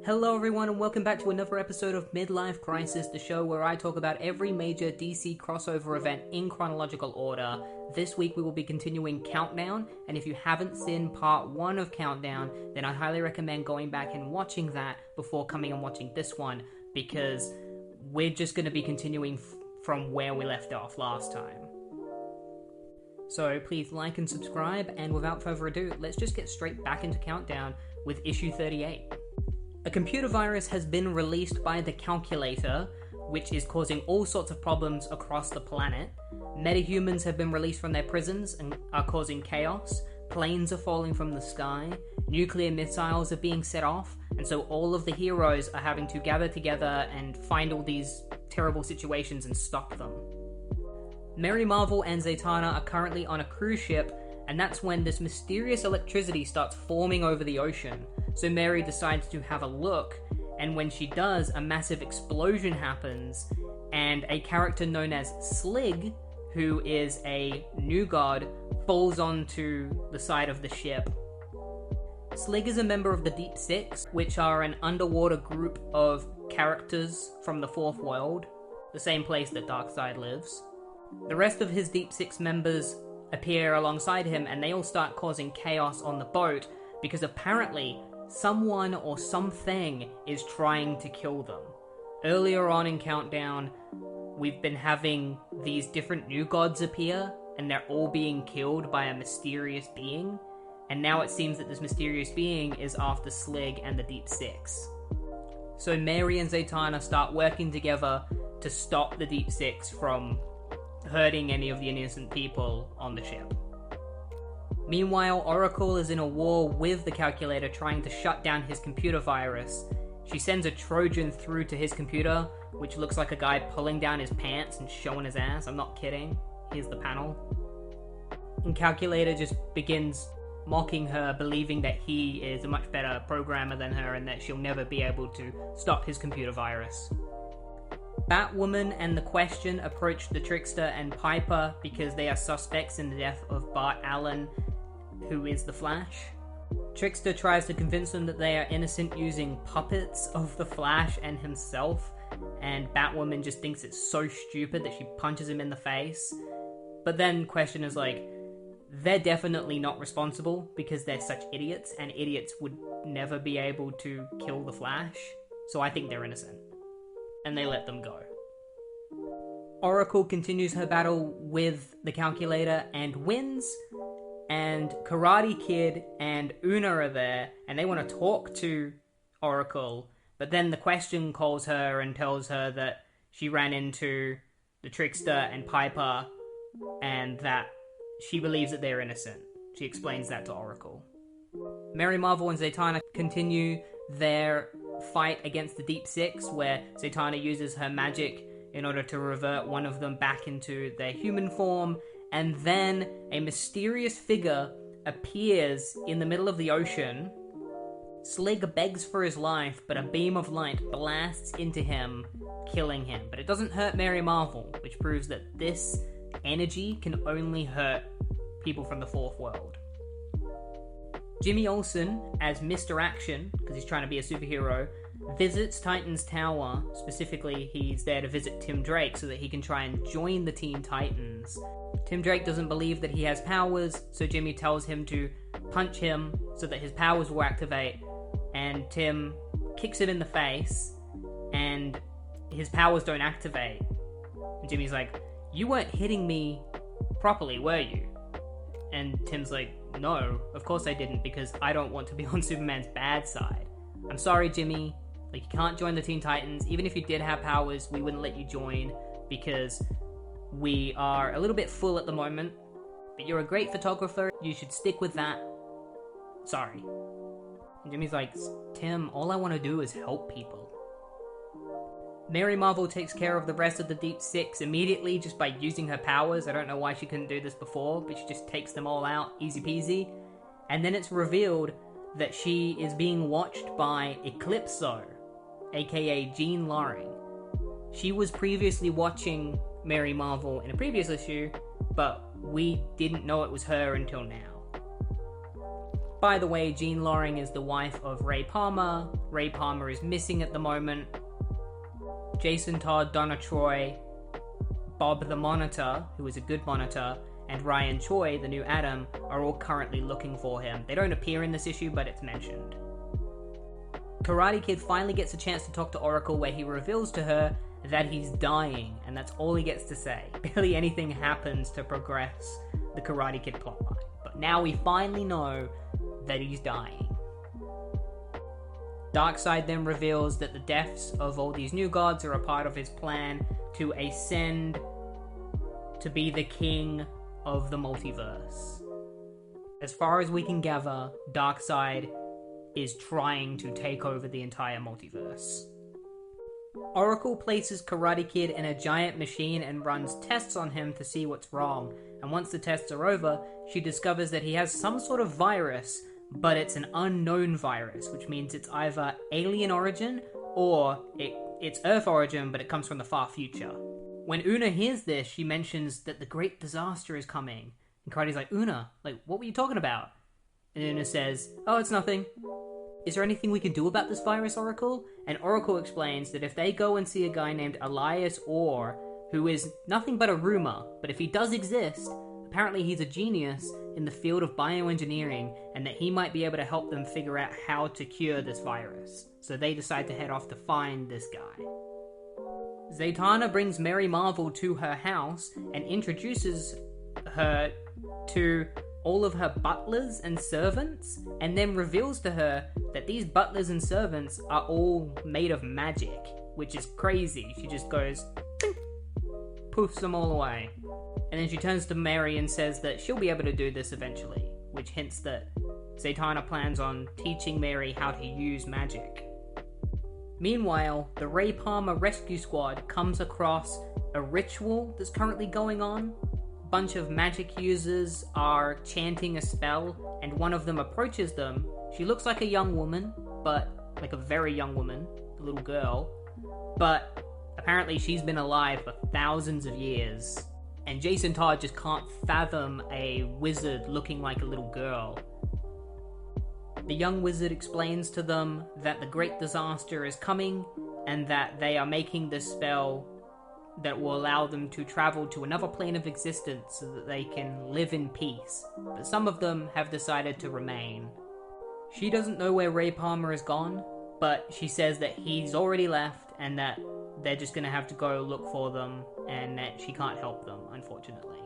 Hello everyone and welcome back to another episode of Midlife Crisis, the show where I talk about every major DC crossover event in chronological order. This week we will be continuing Countdown, and if you haven't seen part 1 of Countdown, then I highly recommend going back and watching that before coming and watching this one, because we're just going to be continuing from where we left off last time. So please like and subscribe, and without further ado, let's just get straight back into Countdown with issue 38. A computer virus has been released by the Calculator, which is causing all sorts of problems across the planet. Metahumans have been released from their prisons and are causing chaos. Planes are falling from the sky. Nuclear missiles are being set off. And so all of the heroes are having to gather together and find all these terrible situations and stop them. Mary Marvel and Zatanna are currently on a cruise ship, and that's when this mysterious electricity starts forming over the ocean. So Mary decides to have a look, and when she does, a massive explosion happens, and a character known as Slig, who is a new god, falls onto the side of the ship. Slig is a member of the Deep Six, which are an underwater group of characters from the Fourth World, the same place that Darkseid lives. The rest of his Deep Six members appear alongside him, and they all start causing chaos on the boat because apparently someone or something is trying to kill them. Earlier on in Countdown, we've been having these different new gods appear, and they're all being killed by a mysterious being, and now it seems that this mysterious being is after Slig and the Deep Six. So Mary and Zatanna start working together to stop the Deep Six from hurting any of the innocent people on the ship. Meanwhile, Oracle is in a war with the Calculator trying to shut down his computer virus. She sends a Trojan through to his computer, which looks like a guy pulling down his pants and showing his ass. I'm not kidding. Here's the panel. And Calculator just begins mocking her, believing that he is a much better programmer than her and that she'll never be able to stop his computer virus. Batwoman and the Question approach the Trickster and Piper because they are suspects in the death of Bart Allen, who is the Flash. Trickster tries to convince them that they are innocent using puppets of the Flash and himself, and Batwoman just thinks it's so stupid that she punches him in the face. But then Question is like, they're definitely not responsible because they're such idiots, and idiots would never be able to kill the Flash, so I think they're innocent. And they let them go. Oracle continues her battle with the Calculator and wins, and Karate Kid and Una are there, and they want to talk to Oracle, but then the Question calls her and tells her that she ran into the Trickster and Piper, and that she believes that they're innocent. She explains that to Oracle. Mary Marvel and Zatanna continue their fight against the Deep Six, where Zatanna uses her magic in order to revert one of them back into their human form, and then a mysterious figure appears in the middle of the ocean. Slig begs for his life, but a beam of light blasts into him, killing him. But it doesn't hurt Mary Marvel, which proves that this energy can only hurt people from the Fourth World. Jimmy Olsen, as Mr. Action, because he's trying to be a superhero, visits Titan's Tower. Specifically, he's there to visit Tim Drake so that he can try and join the Teen Titans. Tim Drake doesn't believe that he has powers, so Jimmy tells him to punch him so that his powers will activate, and Tim kicks him in the face, and his powers don't activate. And Jimmy's like, "You weren't hitting me properly, were you?" And Tim's like, "No, of course I didn't, because I don't want to be on Superman's bad side. I'm sorry, Jimmy. Like, you can't join the Teen Titans. Even if you did have powers, we wouldn't let you join because we are a little bit full at the moment. But you're a great photographer. You should stick with that. Sorry." And Jimmy's like, "Tim, all I want to do is help people." Mary Marvel takes care of the rest of the Deep Six immediately just by using her powers. I don't know why she couldn't do this before, but she just takes them all out, easy peasy. And then it's revealed that she is being watched by Eclipso, aka Jean Loring. She was previously watching Mary Marvel in a previous issue, but we didn't know it was her until now. By the way, Jean Loring is the wife of Ray Palmer. Ray Palmer is missing at the moment. Jason Todd, Donna Troy, Bob the Monitor, who is a good monitor, and Ryan Choi, the new Adam, are all currently looking for him. They don't appear in this issue, but it's mentioned. Karate Kid finally gets a chance to talk to Oracle, where he reveals to her that he's dying, and that's all he gets to say. Barely anything happens to progress the Karate Kid plotline. But now we finally know that he's dying. Darkseid then reveals that the deaths of all these new gods are a part of his plan to ascend to be the king of the multiverse. As far as we can gather, Darkseid is trying to take over the entire multiverse. Oracle places Karate Kid in a giant machine and runs tests on him to see what's wrong, and once the tests are over, she discovers that he has some sort of virus, but it's an unknown virus, which means it's either alien origin or it's Earth origin, but it comes from the far future. When Una hears this, she mentions that the great disaster is coming, and Karate's like, Una, what were you talking about? And Una says, oh, it's nothing. Is there anything we can do about this virus, Oracle? And Oracle explains that if they go and see a guy named Elias Orr, who is nothing but a rumor, but if he does exist, apparently he's a genius in the field of bioengineering, and that he might be able to help them figure out how to cure this virus. So they decide to head off to find this guy. Zatanna brings Mary Marvel to her house and introduces her to all of her butlers and servants, and then reveals to her that these butlers and servants are all made of magic, which is crazy. She just goes, ding, poofs them all away. And then she turns to Mary and says that she'll be able to do this eventually, which hints that Zatanna plans on teaching Mary how to use magic. Meanwhile, the Ray Palmer rescue squad comes across a ritual that's currently going on. Bunch of magic users are chanting a spell, and one of them approaches them. She looks like a young woman, but like a very young woman, a little girl, but apparently she's been alive for thousands of years, and Jason Todd just can't fathom a wizard looking like a little girl. The young wizard explains to them that the great disaster is coming, and that they are making this spell that will allow them to travel to another plane of existence so that they can live in peace. But some of them have decided to remain. She doesn't know where Ray Palmer is gone, but she says that he's already left and that they're just gonna have to go look for them, and that she can't help them, unfortunately.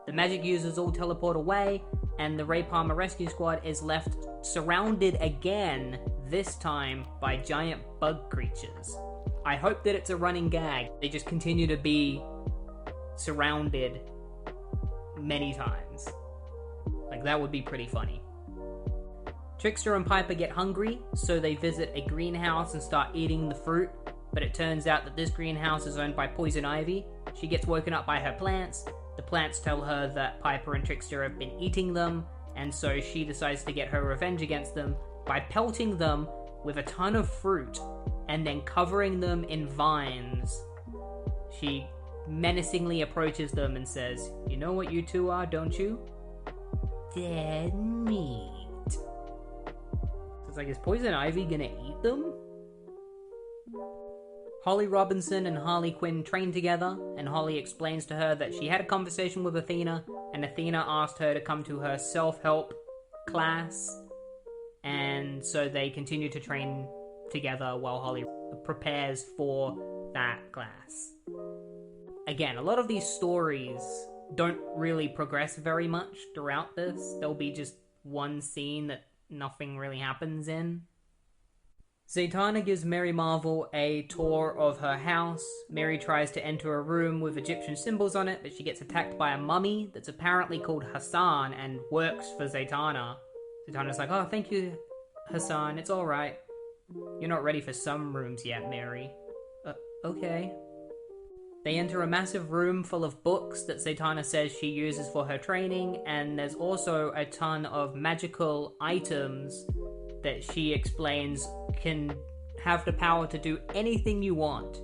The magic users all teleport away, and the Ray Palmer rescue squad is left surrounded again, this time by giant bug creatures. I hope that it's a running gag. They just continue to be surrounded many times. That would be pretty funny. Trickster and Piper get hungry, so they visit a greenhouse and start eating the fruit, but it turns out that this greenhouse is owned by Poison Ivy. She gets woken up by her plants. The plants tell her that Piper and Trickster have been eating them, and so she decides to get her revenge against them by pelting them with a ton of fruit and then covering them in vines. She menacingly approaches them and says, "You know what you two are, don't you? Dead meat." So it's like, is Poison Ivy gonna eat them? Holly Robinson and Harley Quinn train together, and Holly explains to her that she had a conversation with Athena, and Athena asked her to come to her self-help class, and so they continue to train together while Holly prepares for that class. Again, a lot of these stories don't really progress very much throughout this. There'll be just one scene that nothing really happens in. Zatanna gives Mary Marvel a tour of her house. Mary tries to enter a room with Egyptian symbols on it, but she gets attacked by a mummy that's apparently called Hassan and works for Zatanna. Zatanna's like, "Oh, thank you, Hassan, it's alright. You're not ready for some rooms yet, Mary." Okay. They enter a massive room full of books that Zatanna says she uses for her training, and there's also a ton of magical items that she explains can have the power to do anything you want.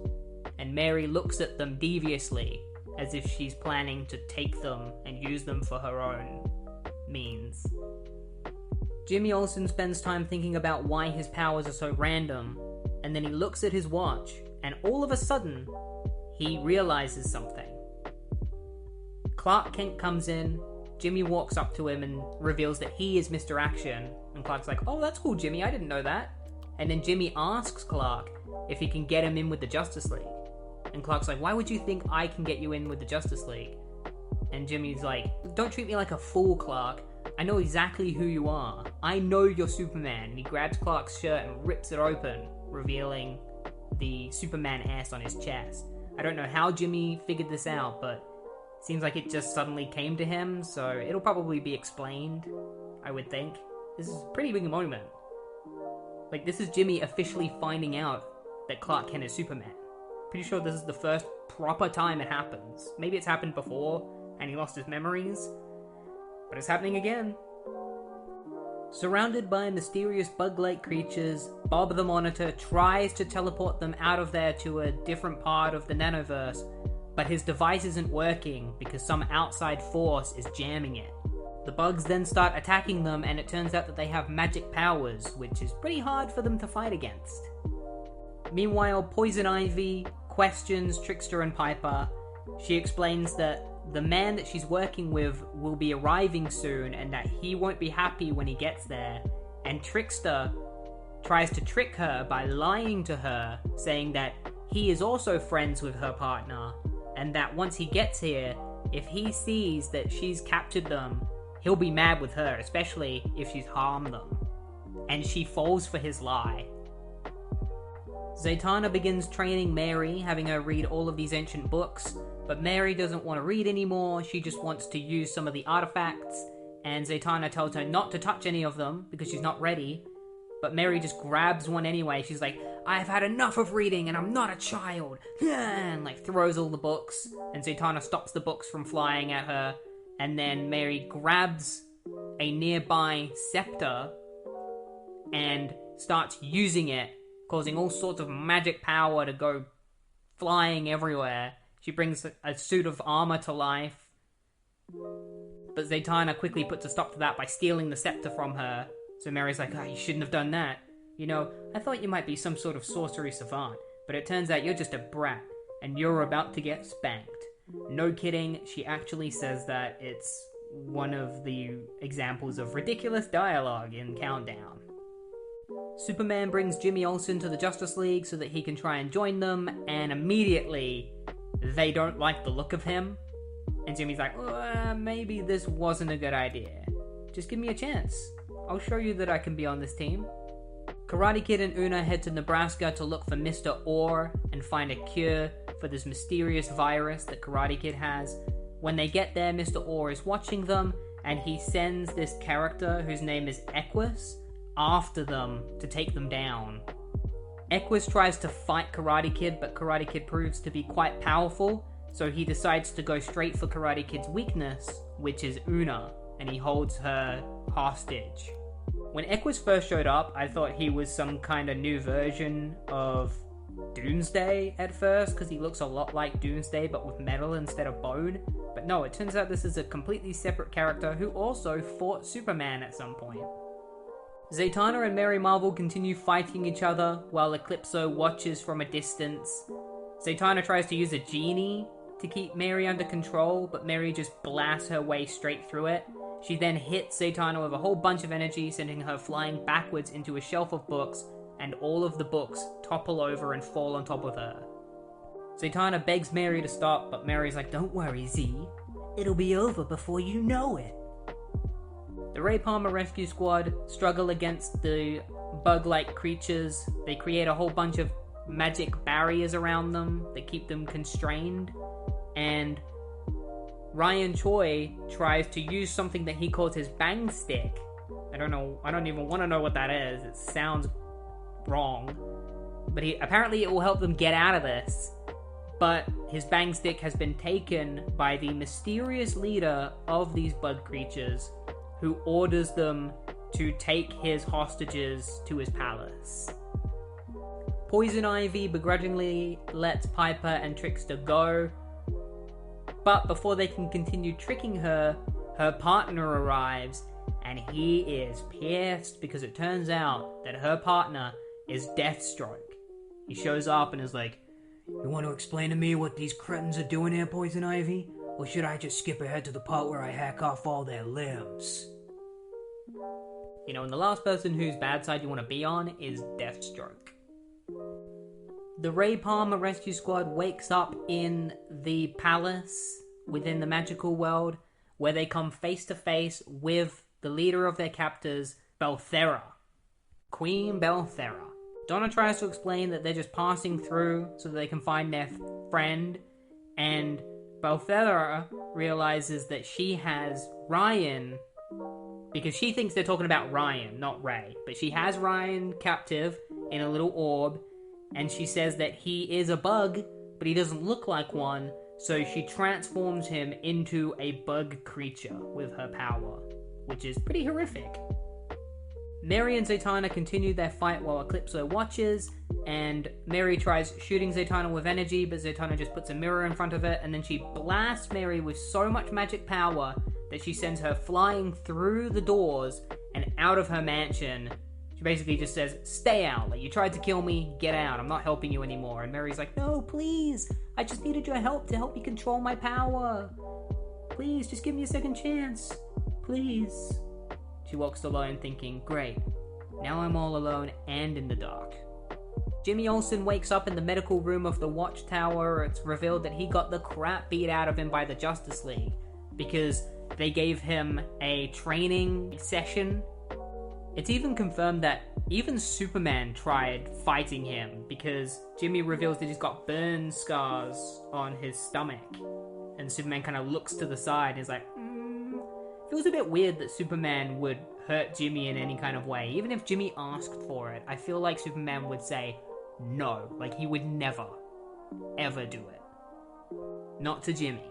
And Mary looks at them deviously, as if she's planning to take them and use them for her own means. Jimmy Olsen spends time thinking about why his powers are so random, and then he looks at his watch, and all of a sudden, he realizes something. Clark Kent comes in, Jimmy walks up to him and reveals that he is Mr. Action, and Clark's like, "Oh, that's cool, Jimmy, I didn't know that." And then Jimmy asks Clark if he can get him in with the Justice League. And Clark's like, "Why would you think I can get you in with the Justice League?" And Jimmy's like, "Don't treat me like a fool, Clark. I know exactly who you are. I know you're Superman." And he grabs Clark's shirt and rips it open, revealing the Superman S on his chest. I don't know how Jimmy figured this out, but it seems like it just suddenly came to him, so it'll probably be explained, I would think. This is a pretty big moment. Like, this is Jimmy officially finding out that Clark Kent is Superman. Pretty sure this is the first proper time it happens. Maybe it's happened before, and he lost his memories, but it's happening again. Surrounded by mysterious bug-like creatures, Bob the Monitor tries to teleport them out of there to a different part of the nanoverse, but his device isn't working because some outside force is jamming it. The bugs then start attacking them, and it turns out that they have magic powers, which is pretty hard for them to fight against. Meanwhile, Poison Ivy questions Trickster and Piper. She explains that the man that she's working with will be arriving soon and that he won't be happy when he gets there. And Trickster tries to trick her by lying to her, saying that he is also friends with her partner, and that once he gets here, if he sees that she's captured them, he'll be mad with her, especially if she's harmed them. And she falls for his lie. Zatanna begins training Mary, having her read all of these ancient books, but Mary doesn't want to read anymore, she just wants to use some of the artifacts, and Zatanna tells her not to touch any of them because she's not ready, but Mary just grabs one anyway. She's like, "I've had enough of reading and I'm not a child," and like throws all the books, and Zatanna stops the books from flying at her, and then Mary grabs a nearby scepter and starts using it, causing all sorts of magic power to go flying everywhere. She brings a suit of armor to life, but Zatanna quickly puts a stop to that by stealing the scepter from her. So Mary's like, "Oh, you shouldn't have done that. You know, I thought you might be some sort of sorcery savant, but it turns out you're just a brat, and you're about to get spanked." No kidding, she actually says that. It's one of the examples of ridiculous dialogue in Countdown. Superman brings Jimmy Olsen to the Justice League so that he can try and join them, and immediately they don't like the look of him. And Jimmy's like, "Maybe this wasn't a good idea. Just give me a chance. I'll show you that I can be on this team." Karate Kid and Una head to Nebraska to look for Mr. Orr and find a cure for this mysterious virus that Karate Kid has. When they get there, Mr. Orr is watching them, and he sends this character whose name is Equus after them to take them down. Equus tries to fight Karate Kid, but Karate Kid proves to be quite powerful, so he decides to go straight for Karate Kid's weakness, which is Una, and he holds her hostage. When Equus first showed up, I thought he was some kind of new version of Doomsday at first, because he looks a lot like Doomsday but with metal instead of bone. But no, it turns out this is a completely separate character who also fought Superman at some point. Zatanna and Mary Marvel continue fighting each other while Eclipso watches from a distance. Zatanna tries to use a genie to keep Mary under control, but Mary just blasts her way straight through it. She then hits Zatanna with a whole bunch of energy, sending her flying backwards into a shelf of books, and all of the books topple over and fall on top of her. Zatanna begs Mary to stop, but Mary's like, "Don't worry, Z. It'll be over before you know it." The Ray Palmer Rescue Squad struggle against the bug-like creatures. They create a whole bunch of magic barriers around them that keep them constrained, and Ryan Choi tries to use something that he calls his bang stick. I don't even want to know what that is. It sounds wrong. But apparently it will help them get out of this. But his bang stick has been taken by the mysterious leader of these bug creatures, who orders them to take his hostages to his palace. Poison Ivy begrudgingly lets Piper and Trickster go, but before they can continue tricking her, her partner arrives, and he is pissed because it turns out that her partner is Deathstroke. He shows up and is like, "You want to explain to me what these cretins are doing here, Poison Ivy? Or should I just skip ahead to the part where I hack off all their limbs?" You know, and the last person whose bad side you want to be on is Deathstroke. The Ray Palmer Rescue Squad wakes up in the palace within the magical world, where they come face to face with the leader of their captors, Belthera. Queen Belthera. Donna tries to explain that they're just passing through so that they can find their friend, and Belthera realizes that she has Ryan, because she thinks they're talking about Ryan, not Ray. But she has Ryan captive in a little orb, and she says that he is a bug, but he doesn't look like one, so she transforms him into a bug creature with her power, which is pretty horrific. Mary and Zatanna continue their fight while Eclipso watches, and Mary tries shooting Zatanna with energy, but Zatanna just puts a mirror in front of it, and then she blasts Mary with so much magic power that she sends her flying through the doors and out of her mansion. She basically just says, "Stay out, like, you tried to kill me, get out, I'm not helping you anymore." And Mary's like, "No, please, I just needed your help to help me control my power. Please, just give me a second chance, please." She walks alone thinking, "Great, now I'm all alone and in the dark." Jimmy Olsen wakes up in the medical room of the Watchtower. It's revealed that he got the crap beat out of him by the Justice League because they gave him a training session. It's even confirmed that even Superman tried fighting him, because Jimmy reveals that he's got burn scars on his stomach. And Superman kind of looks to the side and is like, Feels a bit weird that Superman would hurt Jimmy in any kind of way. Even if Jimmy asked for it, I feel like Superman would say no. Like, he would never, ever do it. Not to Jimmy.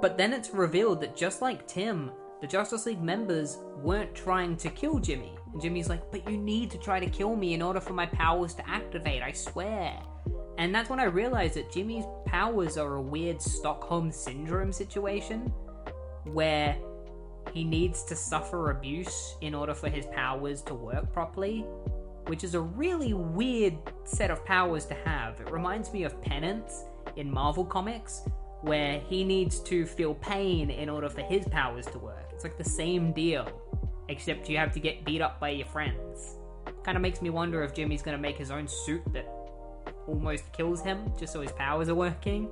But then it's revealed that just like Tim, the Justice League members weren't trying to kill Jimmy. And Jimmy's like, "But you need to try to kill me in order for my powers to activate, I swear." And that's when I realized that Jimmy's powers are a weird Stockholm Syndrome situation, where he needs to suffer abuse in order for his powers to work properly, which is a really weird set of powers to have. It reminds me of Penance in Marvel Comics, where he needs to feel pain in order for his powers to work. It's like the same deal, except you have to get beat up by your friends. Kind of makes me wonder if Jimmy's going to make his own suit that almost kills him, just so his powers are working.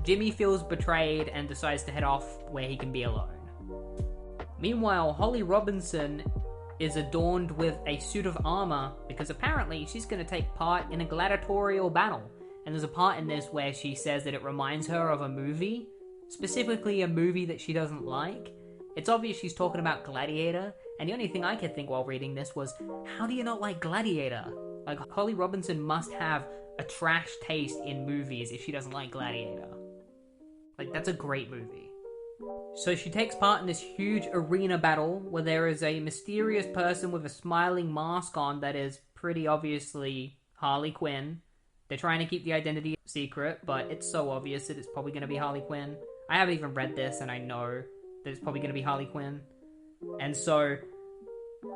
Jimmy feels betrayed and decides to head off where he can be alone. Meanwhile, Holly Robinson is adorned with a suit of armor because apparently she's going to take part in a gladiatorial battle. And there's a part in this where she says that it reminds her of a movie, specifically a movie that she doesn't like. It's obvious she's talking about Gladiator, and the only thing I could think while reading this was, how do you not like Gladiator? Like, Holly Robinson must have a trash taste in movies if she doesn't like Gladiator. Like, that's a great movie. So she takes part in this huge arena battle where there is a mysterious person with a smiling mask on that is pretty obviously Harley Quinn. They're trying to keep the identity secret, but it's so obvious that it's probably going to be Harley Quinn. I haven't even read this, and I know that it's probably going to be Harley Quinn. And so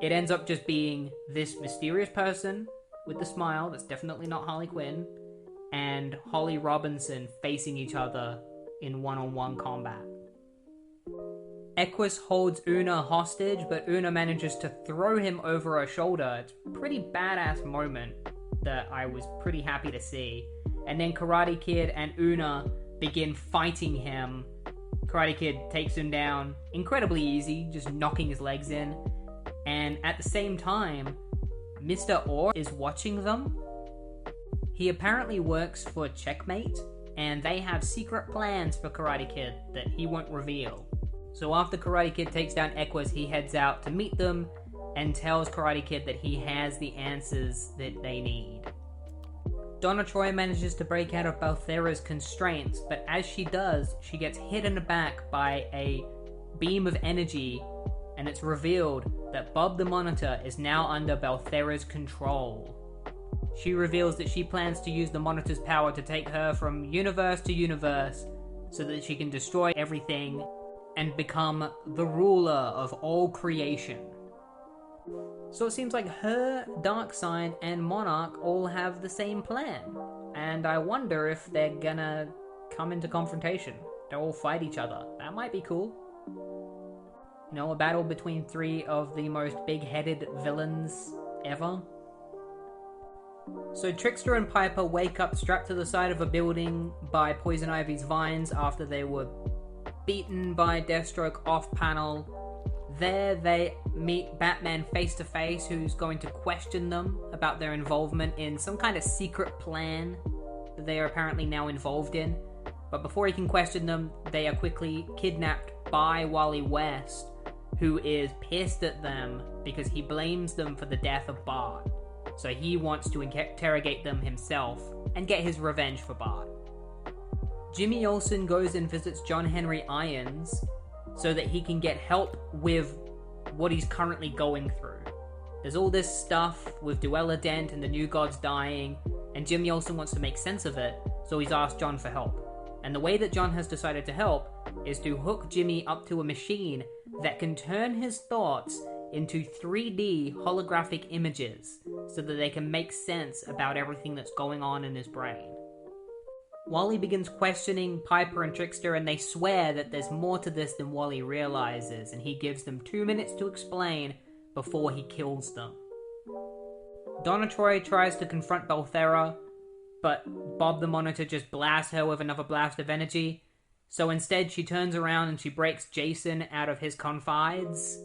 it ends up just being this mysterious person with the smile that's definitely not Harley Quinn, and Holly Robinson facing each other in one-on-one combat. Equus holds Una hostage, but Una manages to throw him over her shoulder. It's a pretty badass moment that I was pretty happy to see. And then Karate Kid and Una begin fighting him. Karate Kid takes him down incredibly easy, just knocking his legs in. And at the same time, Mr. Orr is watching them. He apparently works for Checkmate, and they have secret plans for Karate Kid that he won't reveal. So after Karate Kid takes down Equus, he heads out to meet them and tells Karate Kid that he has the answers that they need. Donna Troy manages to break out of Belthera's constraints, but as she does, she gets hit in the back by a beam of energy, and it's revealed that Bob the Monitor is now under Belthera's control. She reveals that she plans to use the Monitor's power to take her from universe to universe so that she can destroy everything. and become the ruler of all creation. So it seems like her, Darkseid, and Monarch all have the same plan, and I wonder if they're gonna come into confrontation. They'll all fight each other. That might be cool. You know, a battle between three of the most big-headed villains ever. So Trickster and Piper wake up strapped to the side of a building by Poison Ivy's vines after they were beaten by Deathstroke off-panel. There they meet Batman face-to-face, who's going to question them about their involvement in some kind of secret plan that they are apparently now involved in. But before he can question them, they are quickly kidnapped by Wally West, who is pissed at them because he blames them for the death of Bart. So he wants to interrogate them himself and get his revenge for Bart. Jimmy Olsen goes and visits John Henry Irons so that he can get help with what he's currently going through. There's all this stuff with Duella Dent and the New Gods dying, and Jimmy Olsen wants to make sense of it, so he's asked John for help. And the way that John has decided to help is to hook Jimmy up to a machine that can turn his thoughts into 3D holographic images so that they can make sense about everything that's going on in his brain. Wally begins questioning Piper and Trickster, and they swear that there's more to this than Wally realizes, and he gives them 2 minutes to explain before he kills them. Donna Troy tries to confront Belthera, but Bob the Monitor just blasts her with another blast of energy, so instead she turns around and she breaks Jason out of his confides.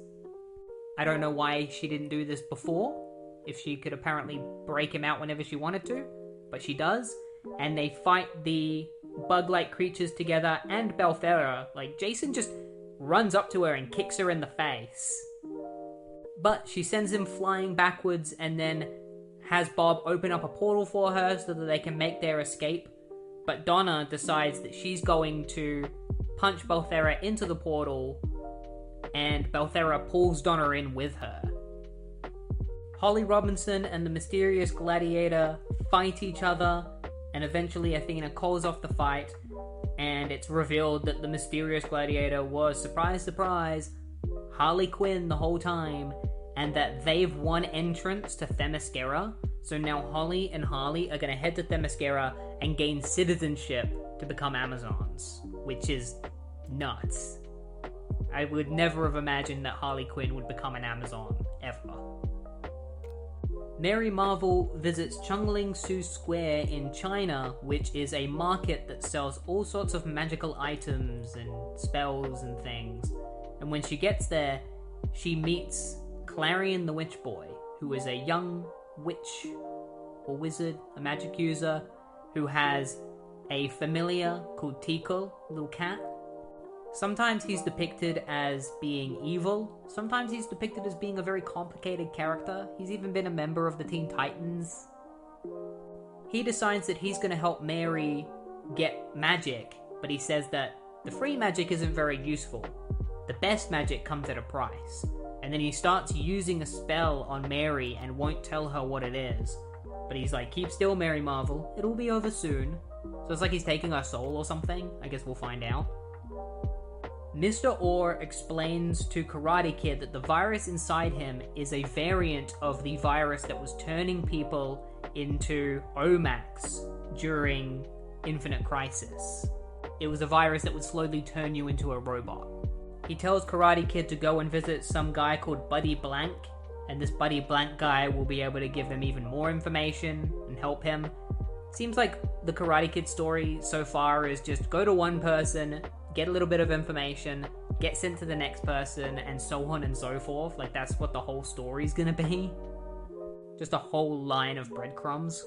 I don't know why she didn't do this before, if she could apparently break him out whenever she wanted to, but she does. And they fight the bug-like creatures together and Belthera. Like, Jason just runs up to her and kicks her in the face. But she sends him flying backwards and then has Bob open up a portal for her so that they can make their escape. But Donna decides that she's going to punch Belthera into the portal, and Belthera pulls Donna in with her. Holly Robinson and the mysterious gladiator fight each other, and eventually Athena calls off the fight, and it's revealed that the mysterious gladiator was, surprise, surprise, Harley Quinn the whole time, and that they've won entrance to Themyscira, so now Holly and Harley are going to head to Themyscira and gain citizenship to become Amazons, which is nuts. I would never have imagined that Harley Quinn would become an Amazon, ever. Mary Marvel visits Chungling Su Square in China, which is a market that sells all sorts of magical items and spells and things. And when she gets there, she meets Clarion the Witch Boy, who is a young witch or wizard, a magic user, who has a familiar called Tico, a little cat. Sometimes he's depicted as being evil, sometimes he's depicted as being a very complicated character. He's even been a member of the Teen Titans. He decides that he's going to help Mary get magic, but he says that the free magic isn't very useful. The best magic comes at a price. And then he starts using a spell on Mary and won't tell her what it is. But he's like, keep still, Mary Marvel, it'll be over soon. So it's like he's taking her soul or something. I guess we'll find out. Mr. Orr explains to Karate Kid that the virus inside him is a variant of the virus that was turning people into Omax during Infinite Crisis. It was a virus that would slowly turn you into a robot. He tells Karate Kid to go and visit some guy called Buddy Blank, and this Buddy Blank guy will be able to give him even more information and help him. Seems like the Karate Kid story so far is just go to one person, get a little bit of information, get sent to the next person, and so on and so forth. Like, that's what the whole story's gonna be. Just a whole line of breadcrumbs.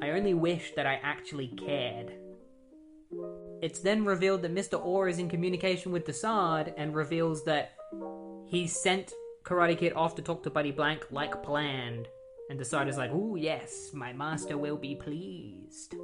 I only wish that I actually cared. It's then revealed that Mr. Orr is in communication with Desaad and reveals that he sent Karate Kid off to talk to Buddy Blank like planned. And Desaad is like, ooh yes, my master will be pleased.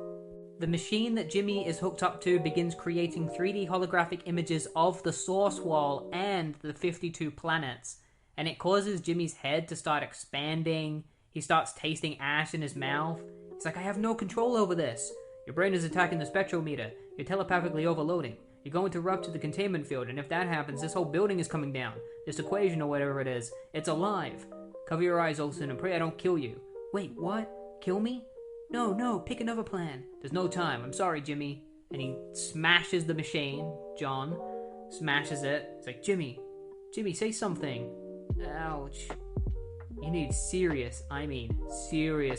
The machine that Jimmy is hooked up to begins creating 3D holographic images of the Source Wall and the 52 planets, and it causes Jimmy's head to start expanding. He starts tasting ash in his mouth. He's like, I have no control over this. Your brain is attacking the spectrometer. You're telepathically overloading. You're going to rupture the containment field, and if that happens, this whole building is coming down. This equation or whatever it is, it's alive. Cover your eyes, Olsen, and pray I don't kill you. Wait, what? Kill me? No, pick another plan. There's no time. I'm sorry, Jimmy. And he smashes the machine. John smashes it. It's like, Jimmy, say something. Ouch. You need serious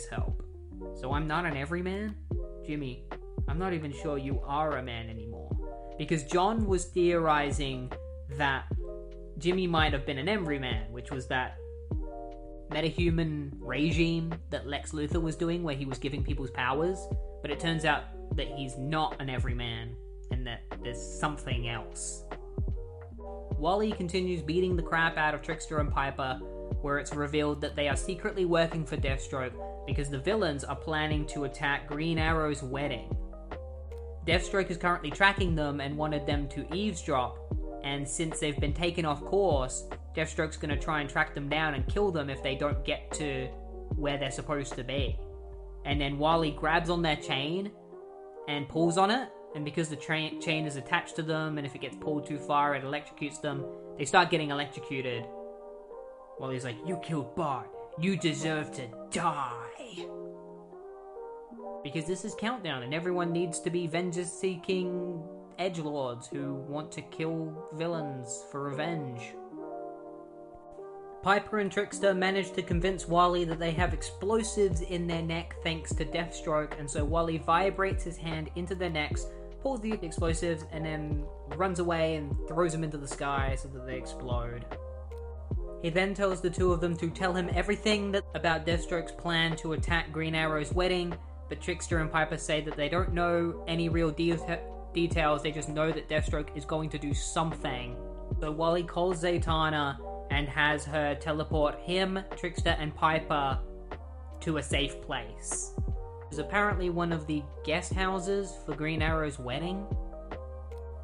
help. So I'm not an everyman? Jimmy, I'm not even sure you are a man anymore. Because John was theorizing that Jimmy might have been an everyman, which was that metahuman regime that Lex Luthor was doing where he was giving people's powers. But it turns out that he's not an everyman and that there's something else. Wally continues beating the crap out of Trickster and Piper, where it's revealed that they are secretly working for Deathstroke because the villains are planning to attack Green Arrow's wedding. Deathstroke is currently tracking them and wanted them to eavesdrop, and since they've been taken off course, Deathstroke's going to try and track them down and kill them if they don't get to where they're supposed to be. And then Wally grabs on their chain and pulls on it, and because the chain is attached to them, and if it gets pulled too far, it electrocutes them, they start getting electrocuted. Wally's like, you killed Bart. You deserve to die. Because this is Countdown, and everyone needs to be vengeance-seeking edgelords who want to kill villains for revenge. Piper and Trickster manage to convince Wally that they have explosives in their neck thanks to Deathstroke, and so Wally vibrates his hand into their necks, pulls the explosives, and then runs away and throws them into the sky so that they explode. He then tells the two of them to tell him everything about Deathstroke's plan to attack Green Arrow's wedding, but Trickster and Piper say that they don't know any real details, they just know that Deathstroke is going to do something. So Wally calls Zatanna and has her teleport him, Trickster, and Piper to a safe place. It's apparently one of the guest houses for Green Arrow's wedding.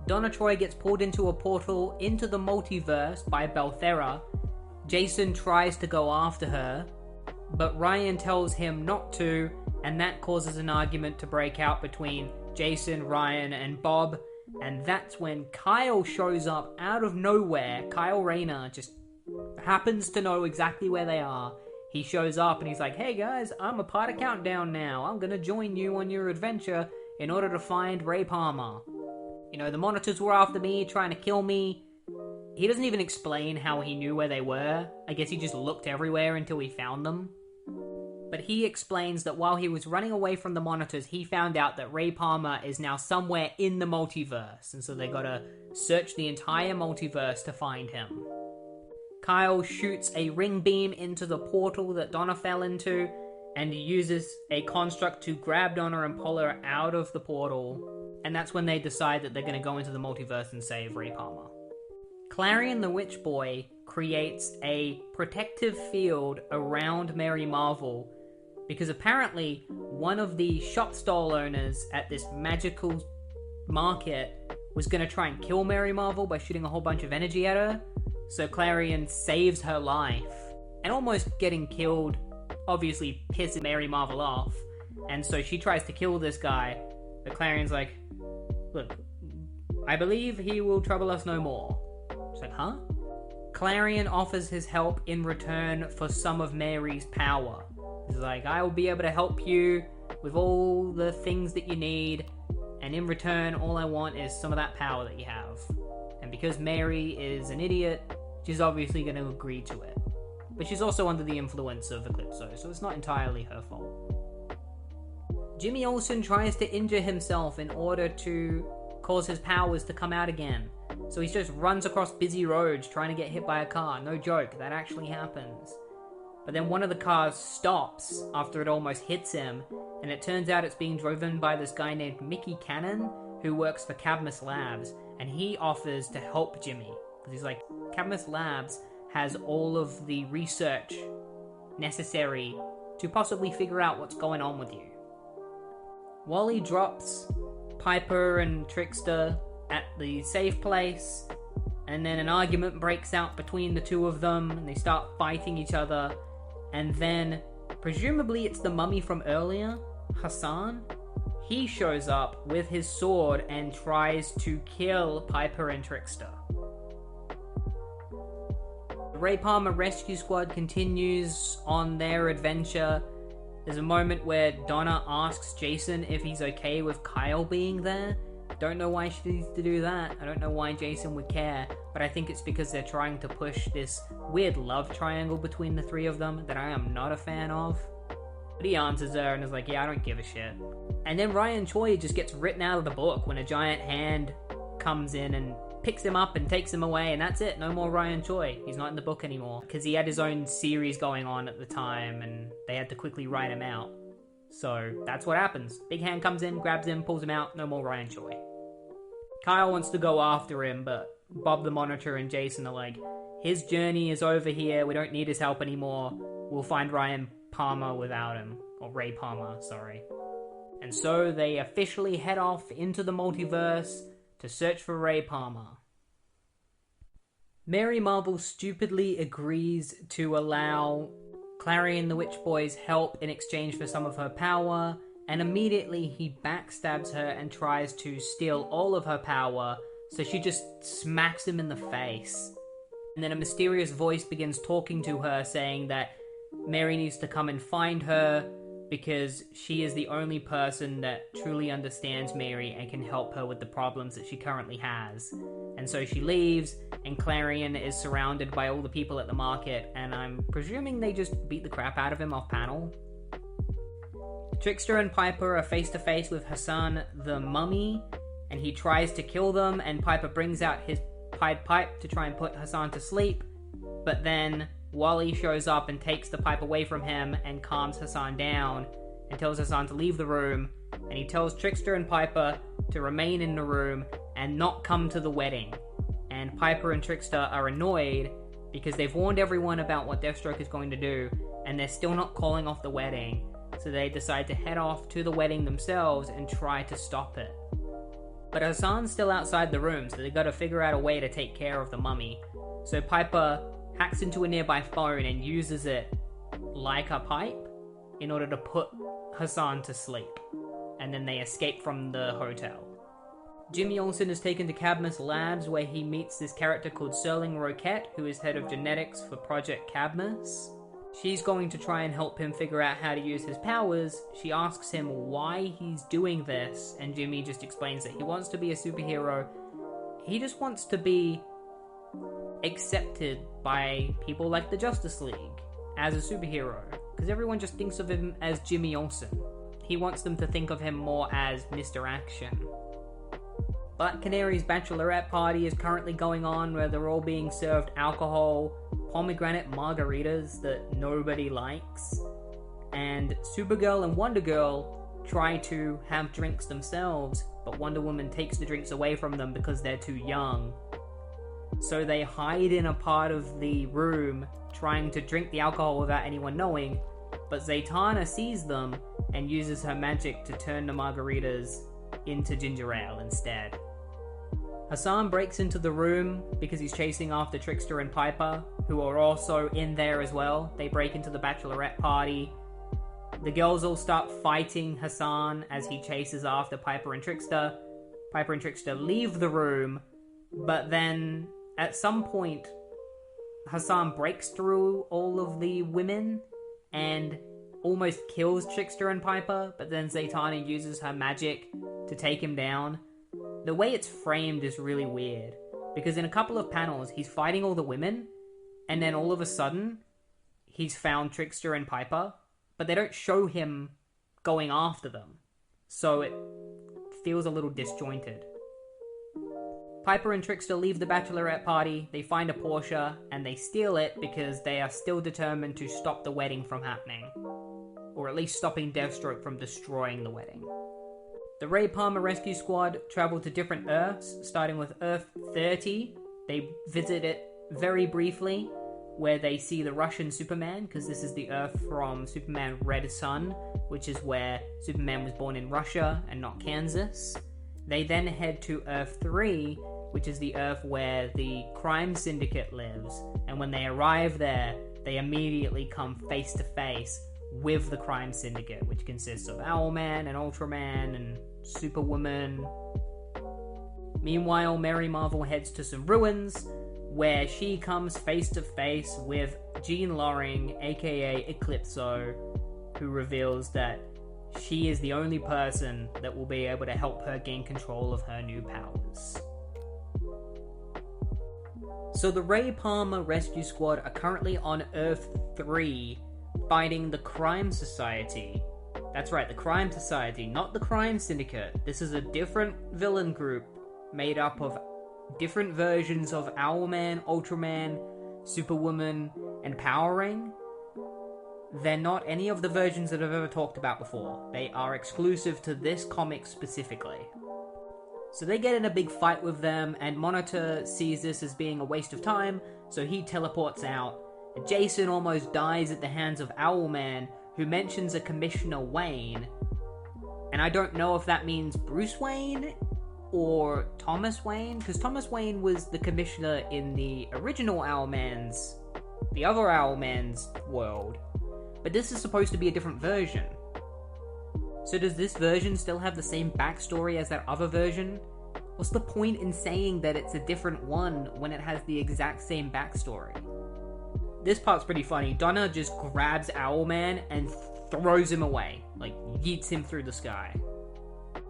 Donna Troy gets pulled into a portal into the multiverse by Belthera. Jason tries to go after her, but Ryan tells him not to, and that causes an argument to break out between Jason, Ryan, and Bob, and that's when Kyle shows up out of nowhere. Kyle Rayner just happens to know exactly where they are. He shows up and he's like, hey guys, I'm a part of Countdown now. I'm gonna join you on your adventure in order to find Ray Palmer. You know, the monitors were after me, trying to kill me. He doesn't even explain how he knew where they were. I guess he just looked everywhere until he found them. But he explains that while he was running away from the monitors, he found out that Ray Palmer is now somewhere in the multiverse, and so they gotta search the entire multiverse to find him. Kyle shoots a ring beam into the portal that Donna fell into, and he uses a construct to grab Donna and pull her out of the portal, and that's when they decide that they're gonna go into the multiverse and save Ray Palmer. Clarion the Witch Boy creates a protective field around Mary Marvel because apparently one of the shop stall owners at this magical market was going to try and kill Mary Marvel by shooting a whole bunch of energy at her. So Clarion saves her life, and almost getting killed obviously pisses Mary Marvel off, and so she tries to kill this guy, but Clarion's like, look, I believe he will trouble us no more. She's like, huh? Clarion offers his help in return for some of Mary's power. He's like, I will be able to help you with all the things that you need, and in return, all I want is some of that power that you have. And because Mary is an idiot, she's obviously going to agree to it. But she's also under the influence of Eclipso, so it's not entirely her fault. Jimmy Olsen tries to injure himself in order to cause his powers to come out again. So he just runs across busy roads trying to get hit by a car. No joke, that actually happens. But then one of the cars stops after it almost hits him, and it turns out it's being driven by this guy named Mickey Cannon, who works for Cadmus Labs, and he offers to help Jimmy. Because he's like, Cadmus Labs has all of the research necessary to possibly figure out what's going on with you. Wally drops Piper and Trickster at the safe place, and then an argument breaks out between the two of them, and they start fighting each other, and then, presumably it's the mummy from earlier, Hassan, he shows up with his sword and tries to kill Piper and Trickster. The Ray Palmer Rescue Squad continues on their adventure. There's a moment where Donna asks Jason if he's okay with Kyle being there. Don't know why she needs to do that. I don't know why Jason would care, but I think it's because they're trying to push this weird love triangle between the three of them that I am not a fan of. But he answers her and is like, yeah, I don't give a shit. And then Ryan Choi just gets written out of the book when a giant hand comes in and picks him up and takes him away, and that's it. No more Ryan Choi. He's not in the book anymore because he had his own series going on at the time and they had to quickly write him out. So that's what happens. Big hand comes in, grabs him, pulls him out. No more Ryan Choi. Kyle wants to go after him, but Bob the Monitor and Jason are like, his journey is over here. We don't need his help anymore. We'll find Ryan Palmer without him. Or Ray Palmer, sorry. And so they officially head off into the multiverse to search for Ray Palmer. Mary Marvel stupidly agrees to allow Clarion the Witch Boy's help in exchange for some of her power, and immediately he backstabs her and tries to steal all of her power, so she just smacks him in the face. And then a mysterious voice begins talking to her, saying that Mary needs to come and find her because she is the only person that truly understands Mary and can help her with the problems that she currently has. And so she leaves, and Clarion is surrounded by all the people at the market, and I'm presuming they just beat the crap out of him off panel. Trickster and Piper are face to face with Hassan the Mummy, and he tries to kill them, and Piper brings out his Pied Pipe to try and put Hassan to sleep, but then Wally shows up and takes the pipe away from him and calms Hassan down and tells Hassan to leave the room, and he tells Trickster and Piper to remain in the room and not come to the wedding. And Piper and Trickster are annoyed because they've warned everyone about what Deathstroke is going to do, and they're still not calling off the wedding, so they decide to head off to the wedding themselves and try to stop it. But Hassan's still outside the room, so they gotta figure out a way to take care of the mummy. So Piper hacks into a nearby phone and uses it like a pipe in order to put Hassan to sleep. And then they escape from the hotel. Jimmy Olsen is taken to Cadmus Labs, where he meets this character called Serling Roquette, who is head of genetics for Project Cadmus. She's going to try and help him figure out how to use his powers. She asks him why he's doing this, and Jimmy just explains that he wants to be a superhero. He just wants to be accepted by people like the Justice League as a superhero, because everyone just thinks of him as Jimmy Olsen. He wants them to think of him more as Mr. Action. Black Canary's bachelorette party is currently going on, where they're all being served alcohol, pomegranate margaritas that nobody likes, and Supergirl and Wonder Girl try to have drinks themselves, but Wonder Woman takes the drinks away from them because they're too young. So they hide in a part of the room trying to drink the alcohol without anyone knowing, but Zatanna sees them and uses her magic to turn the margaritas into ginger ale instead. Hassan breaks into the room because he's chasing after Trickster and Piper, who are also in there as well. They break into the bachelorette party. The girls all start fighting Hassan as he chases after Piper and Trickster. Piper and Trickster leave the room, but then at some point Hassan breaks through all of the women and almost kills Trickster and Piper, but then Zatanna uses her magic to take him down. The way it's framed is really weird, because in a couple of panels he's fighting all the women, and then all of a sudden he's found Trickster and Piper, but they don't show him going after them, so it feels a little disjointed. Piper and Trickster leave the bachelorette party, they find a Porsche, and they steal it because they are still determined to stop the wedding from happening. Or at least stopping Deathstroke from destroying the wedding. The Ray Palmer Rescue Squad travel to different Earths, starting with Earth 30. They visit it very briefly, where they see the Russian Superman, because this is the Earth from Superman Red Sun, which is where Superman was born in Russia and not Kansas. They then head to Earth 3, which is the Earth where the crime syndicate lives, and when they arrive there, they immediately come face to face with the crime syndicate, which consists of Owlman and Ultraman and Superwoman. Meanwhile, Mary Marvel heads to some ruins, where she comes face to face with Jean Loring, aka Eclipso, who reveals that she is the only person that will be able to help her gain control of her new powers. So the Ray Palmer Rescue Squad are currently on Earth 3, fighting the Crime Society. That's right, the Crime Society, not the Crime Syndicate. This is a different villain group made up of different versions of Owlman, Ultraman, Superwoman, and Power Ring. They're not any of the versions that I've ever talked about before. They are exclusive to this comic specifically. So they get in a big fight with them, and Monitor sees this as being a waste of time, so he teleports out. Jason almost dies at the hands of Owlman, who mentions a Commissioner Wayne. And I don't know if that means Bruce Wayne or Thomas Wayne, because Thomas Wayne was the Commissioner in the original the other Owlman's world. But this is supposed to be a different version. So does this version still have the same backstory as that other version? What's the point in saying that it's a different one when it has the exact same backstory? This part's pretty funny. Donna just grabs Owlman and throws him away. Like, yeets him through the sky.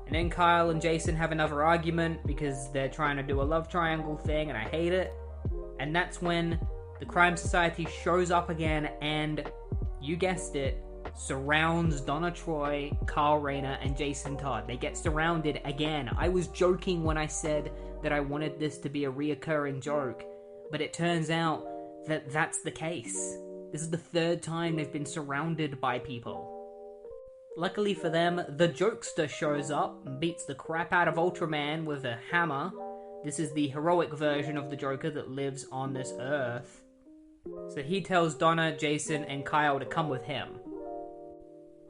And then Kyle and Jason have another argument because they're trying to do a love triangle thing, and I hate it. And that's when the Crime Society shows up again and, you guessed it, surrounds Donna Troy, Carl Rayner, and Jason Todd. They get surrounded again. I was joking when I said that I wanted this to be a reoccurring joke, but it turns out that that's the case. This is the third time they've been surrounded by people. Luckily for them, the Jokester shows up and beats the crap out of Ultraman with a hammer. This is the heroic version of the Joker that lives on this Earth. So he tells Donna, Jason, and Kyle to come with him.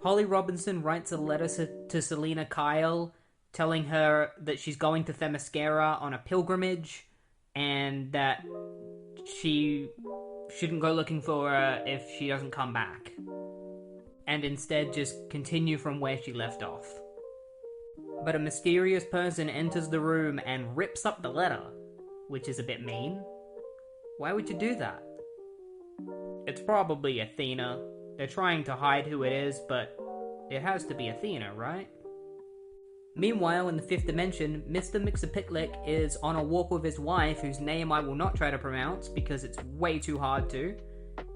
Holly Robinson writes a letter to Selena Kyle, telling her that she's going to Themyscira on a pilgrimage, and that she shouldn't go looking for her if she doesn't come back, and instead just continue from where she left off. But a mysterious person enters the room and rips up the letter, which is a bit mean. Why would you do that? It's probably Athena. They're trying to hide who it is, but it has to be Athena, right? Meanwhile, in the fifth dimension, Mr. Mxyzptlk is on a walk with his wife, whose name I will not try to pronounce because it's way too hard to.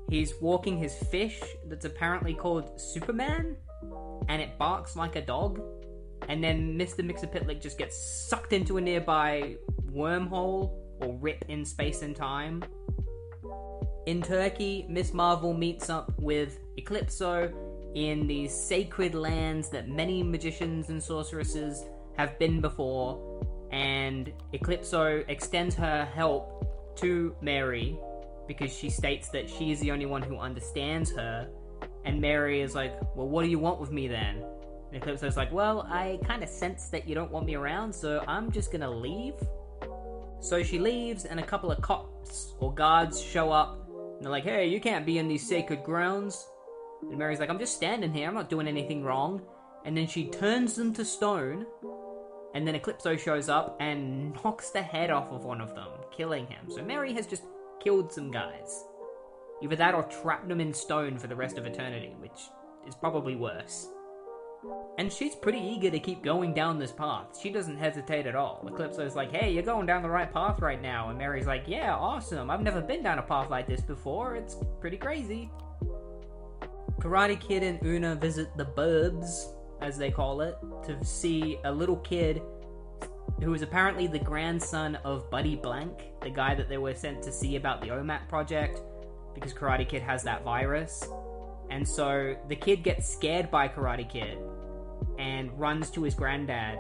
He's walking his fish that's apparently called Superman, and it barks like a dog. And then Mr. Mxyzptlk just gets sucked into a nearby wormhole or rip in space and time. In Turkey, Miss Marvel meets up with Eclipso in these sacred lands that many magicians and sorceresses have been before, and Eclipso extends her help to Mary because she states that she is the only one who understands her, and Mary is like, well, what do you want with me then? And Eclipso's like, well, I kind of sense that you don't want me around, so I'm just gonna leave. So she leaves, and a couple of cops or guards show up, and they're like, hey, you can't be in these sacred grounds. And Mary's like, I'm just standing here, I'm not doing anything wrong. And then she turns them to stone, and then Eclipso shows up and knocks the head off of one of them, killing him. So Mary has just killed some guys. Either that or trapped them in stone for the rest of eternity, which is probably worse. And she's pretty eager to keep going down this path. She doesn't hesitate at all. Eclipso's like, hey, you're going down the right path right now. And Mary's like, yeah, awesome. I've never been down a path like this before. It's pretty crazy. Karate Kid and Una visit the Burbs, as they call it, to see a little kid who is apparently the grandson of Buddy Blank, the guy that they were sent to see about the OMAC project, because Karate Kid has that virus. And so the kid gets scared by Karate Kid and runs to his granddad.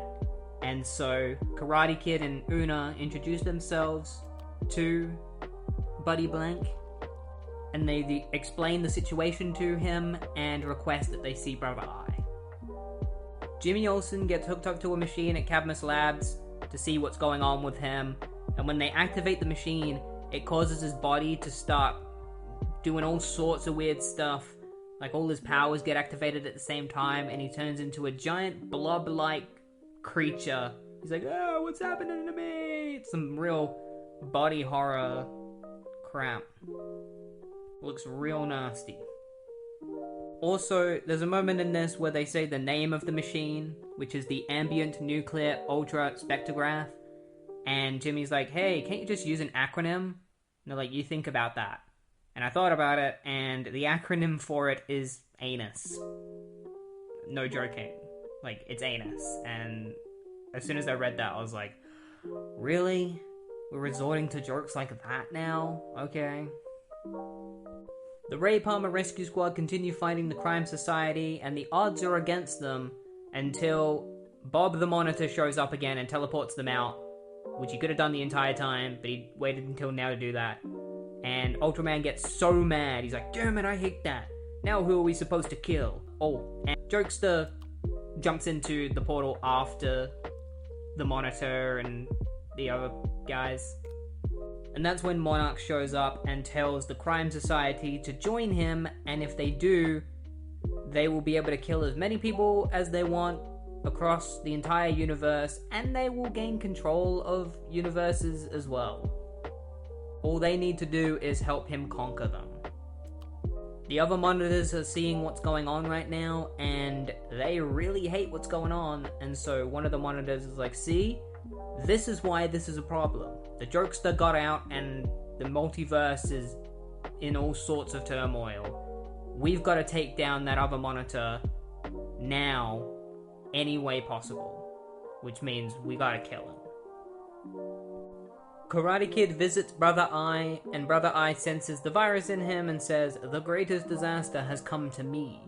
And so Karate Kid and Una introduce themselves to Buddy Blank, and they explain the situation to him and request that they see Brother Eye. Jimmy Olsen gets hooked up to a machine at Cadmus Labs to see what's going on with him, and when they activate the machine, it causes his body to start doing all sorts of weird stuff, Like, all his powers get activated at the same time, and he turns into a giant blob-like creature. He's like, oh, what's happening to me? It's some real body horror crap. Looks real nasty. Also, there's a moment in this where they say the name of the machine, which is the Ambient Nuclear Ultra Spectrograph. And Jimmy's like, hey, can't you just use an acronym? And they're like, you think about that. And I thought about it, and the acronym for it is ANUS. No joking. Like, it's ANUS. And as soon as I read that, I was like, really? We're resorting to jokes like that now? Okay. The Ray Palmer Rescue Squad continue fighting the crime society, and the odds are against them until Bob the Monitor shows up again and teleports them out, which he could have done the entire time, but he waited until now to do that. And Ultraman gets so mad, he's like, damn it, I hate that. Now who are we supposed to kill? Oh, and Jokester jumps into the portal after the Monitor and the other guys. And that's when Monarch shows up and tells the crime society to join him, and if they do, they will be able to kill as many people as they want across the entire universe, and they will gain control of universes as well. All they need to do is help him conquer them. The other monitors are seeing what's going on right now, and they really hate what's going on, and so one of the monitors is like, see? This is why this is a problem. The Jokester got out, and the multiverse is in all sorts of turmoil. We've got to take down that other monitor now, any way possible. Which means we gotta kill him. Karate Kid visits Brother Eye, and Brother Eye senses the virus in him and says, the greatest disaster has come to me.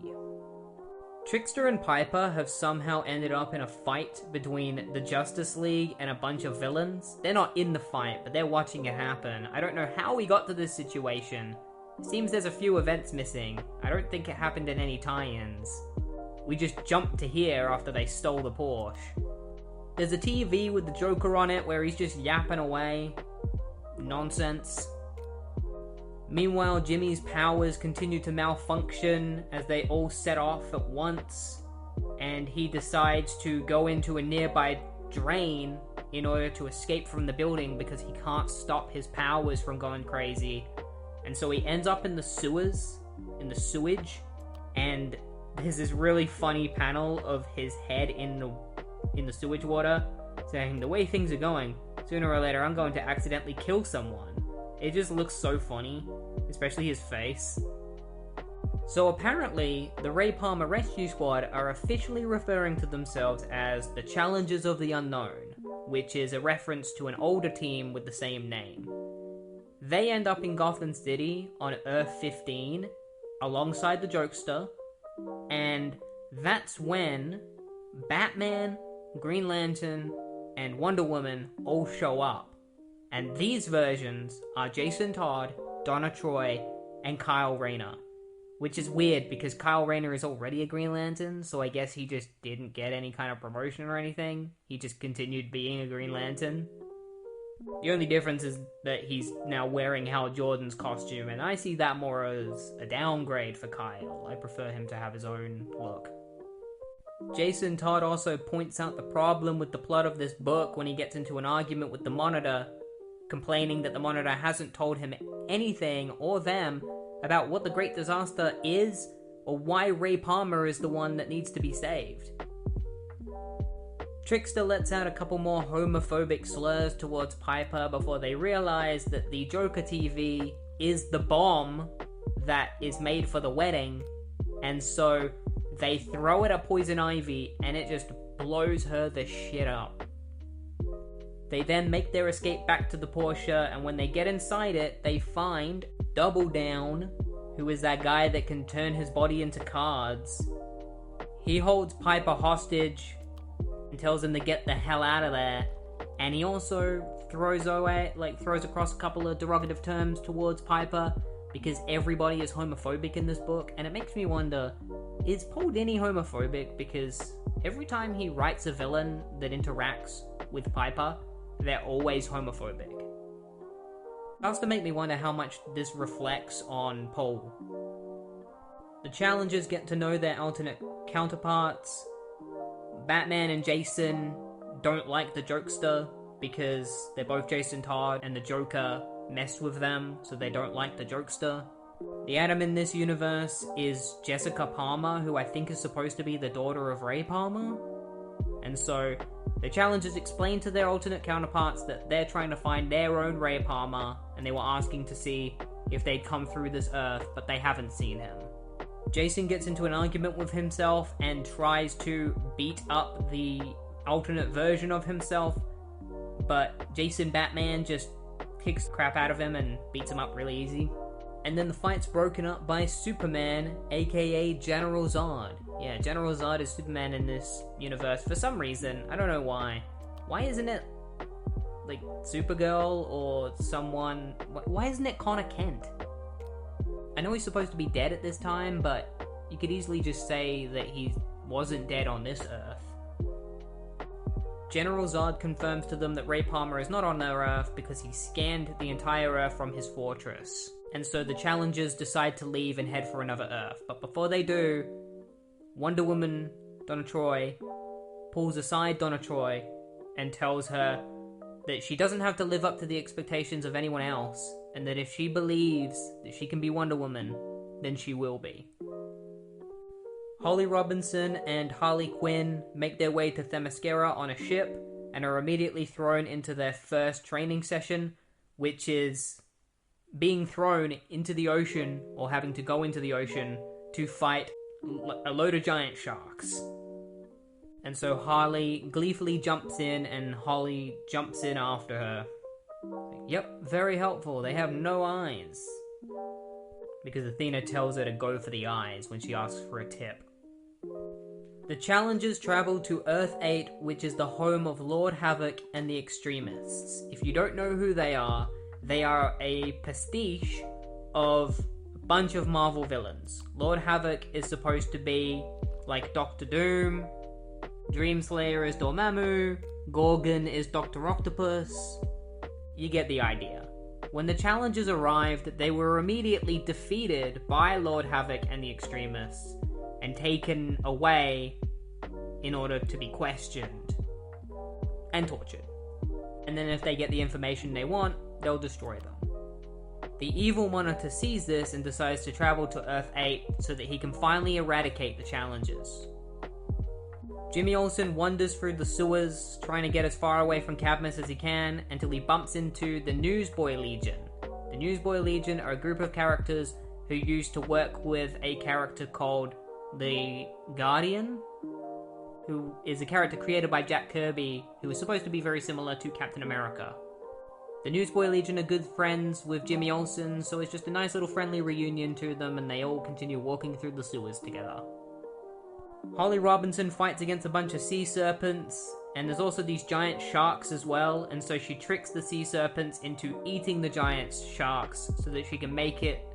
Trickster and Piper have somehow ended up in a fight between the Justice League and a bunch of villains. They're not in the fight, but they're watching it happen. I don't know how we got to this situation. Seems there's a few events missing. I don't think it happened in any tie-ins. We just jumped to here after they stole the Porsche. There's a TV with the Joker on it where he's just yapping away. Nonsense. Meanwhile, Jimmy's powers continue to malfunction as they all set off at once, and he decides to go into a nearby drain in order to escape from the building because he can't stop his powers from going crazy. And so he ends up in the sewers, in the sewage, and there's this really funny panel of his head in the sewage water saying, the way things are going, sooner or later I'm going to accidentally kill someone. It just looks so funny, especially his face. So apparently, the Ray Palmer Rescue Squad are officially referring to themselves as the Challengers of the Unknown, which is a reference to an older team with the same name. They end up in Gotham City on Earth 15, alongside the Jokester, and that's when Batman, Green Lantern, and Wonder Woman all show up. And these versions are Jason Todd, Donna Troy, and Kyle Rayner. Which is weird because Kyle Rayner is already a Green Lantern, so I guess he just didn't get any kind of promotion or anything. He just continued being a Green Lantern. The only difference is that he's now wearing Hal Jordan's costume, and I see that more as a downgrade for Kyle. I prefer him to have his own look. Jason Todd also points out the problem with the plot of this book when he gets into an argument with the Monitor, complaining that the Monitor hasn't told him anything, or them, about what the Great Disaster is, or why Ray Palmer is the one that needs to be saved. Trickster lets out a couple more homophobic slurs towards Piper before they realize that the Joker TV is the bomb that is made for the wedding, and so they throw it at Poison Ivy and it just blows her the shit up. They then make their escape back to the Porsche, and when they get inside it, they find Double Down, who is that guy that can turn his body into cards. He holds Piper hostage and tells him to get the hell out of there, and he also throws across a couple of derogative terms towards Piper, because everybody is homophobic in this book, and it makes me wonder, is Paul Dini homophobic? Because every time he writes a villain that interacts with Piper, they're always homophobic. It starts to make me wonder how much this reflects on Paul. The challengers get to know their alternate counterparts. Batman and Jason don't like the jokester because they're both Jason Todd and the Joker messed with them, so they don't like the jokester. The Atom in this universe is Jessica Palmer, who I think is supposed to be the daughter of Ray Palmer. And so the challengers explain to their alternate counterparts that they're trying to find their own Ray Palmer, and they were asking to see if they'd come through this Earth, but they haven't seen him. Jason gets into an argument with himself and tries to beat up the alternate version of himself, but Jason Batman just kicks the crap out of him and beats him up really easy. And then the fight's broken up by Superman, aka General Zod. Yeah, General Zod is Superman in this universe for some reason. I don't know why. Why isn't it, like, Supergirl or someone... Why isn't it Connor Kent? I know he's supposed to be dead at this time, but you could easily just say that he wasn't dead on this Earth. General Zod confirms to them that Ray Palmer is not on their Earth because he scanned the entire Earth from his fortress. And so the challengers decide to leave and head for another Earth. But before they do, Wonder Woman, Donna Troy, pulls aside Donna Troy and tells her that she doesn't have to live up to the expectations of anyone else, and that if she believes that she can be Wonder Woman, then she will be. Holly Robinson and Harley Quinn make their way to Themyscira on a ship and are immediately thrown into their first training session, which is being thrown into the ocean, or having to go into the ocean, to fight a load of giant sharks. And so Harley gleefully jumps in, and Holly jumps in after her. Yep, very helpful. They have no eyes. Because Athena tells her to go for the eyes when she asks for a tip. The challengers travel to Earth 8, which is the home of Lord Havoc and the Extremists. If you don't know who they are a pastiche of a bunch of Marvel villains. Lord Havoc is supposed to be like Doctor Doom, Dreamslayer is Dormammu, Gorgon is Dr. Octopus. You get the idea. When the challengers arrived, they were immediately defeated by Lord Havoc and the Extremists and taken away in order to be questioned and tortured. And then if they get the information they want, they'll destroy them. The evil monitor sees this and decides to travel to Earth 8 so that he can finally eradicate the challengers. Jimmy Olsen wanders through the sewers, trying to get as far away from Cadmus as he can, until he bumps into the Newsboy Legion. The Newsboy Legion are a group of characters who used to work with a character called the Guardian, who is a character created by Jack Kirby, who is supposed to be very similar to Captain America. The Newsboy Legion are good friends with Jimmy Olsen, so it's just a nice little friendly reunion to them, and they all continue walking through the sewers together. Holly Robinson fights against a bunch of sea serpents, and there's also these giant sharks as well, and so she tricks the sea serpents into eating the giant sharks so that she can make it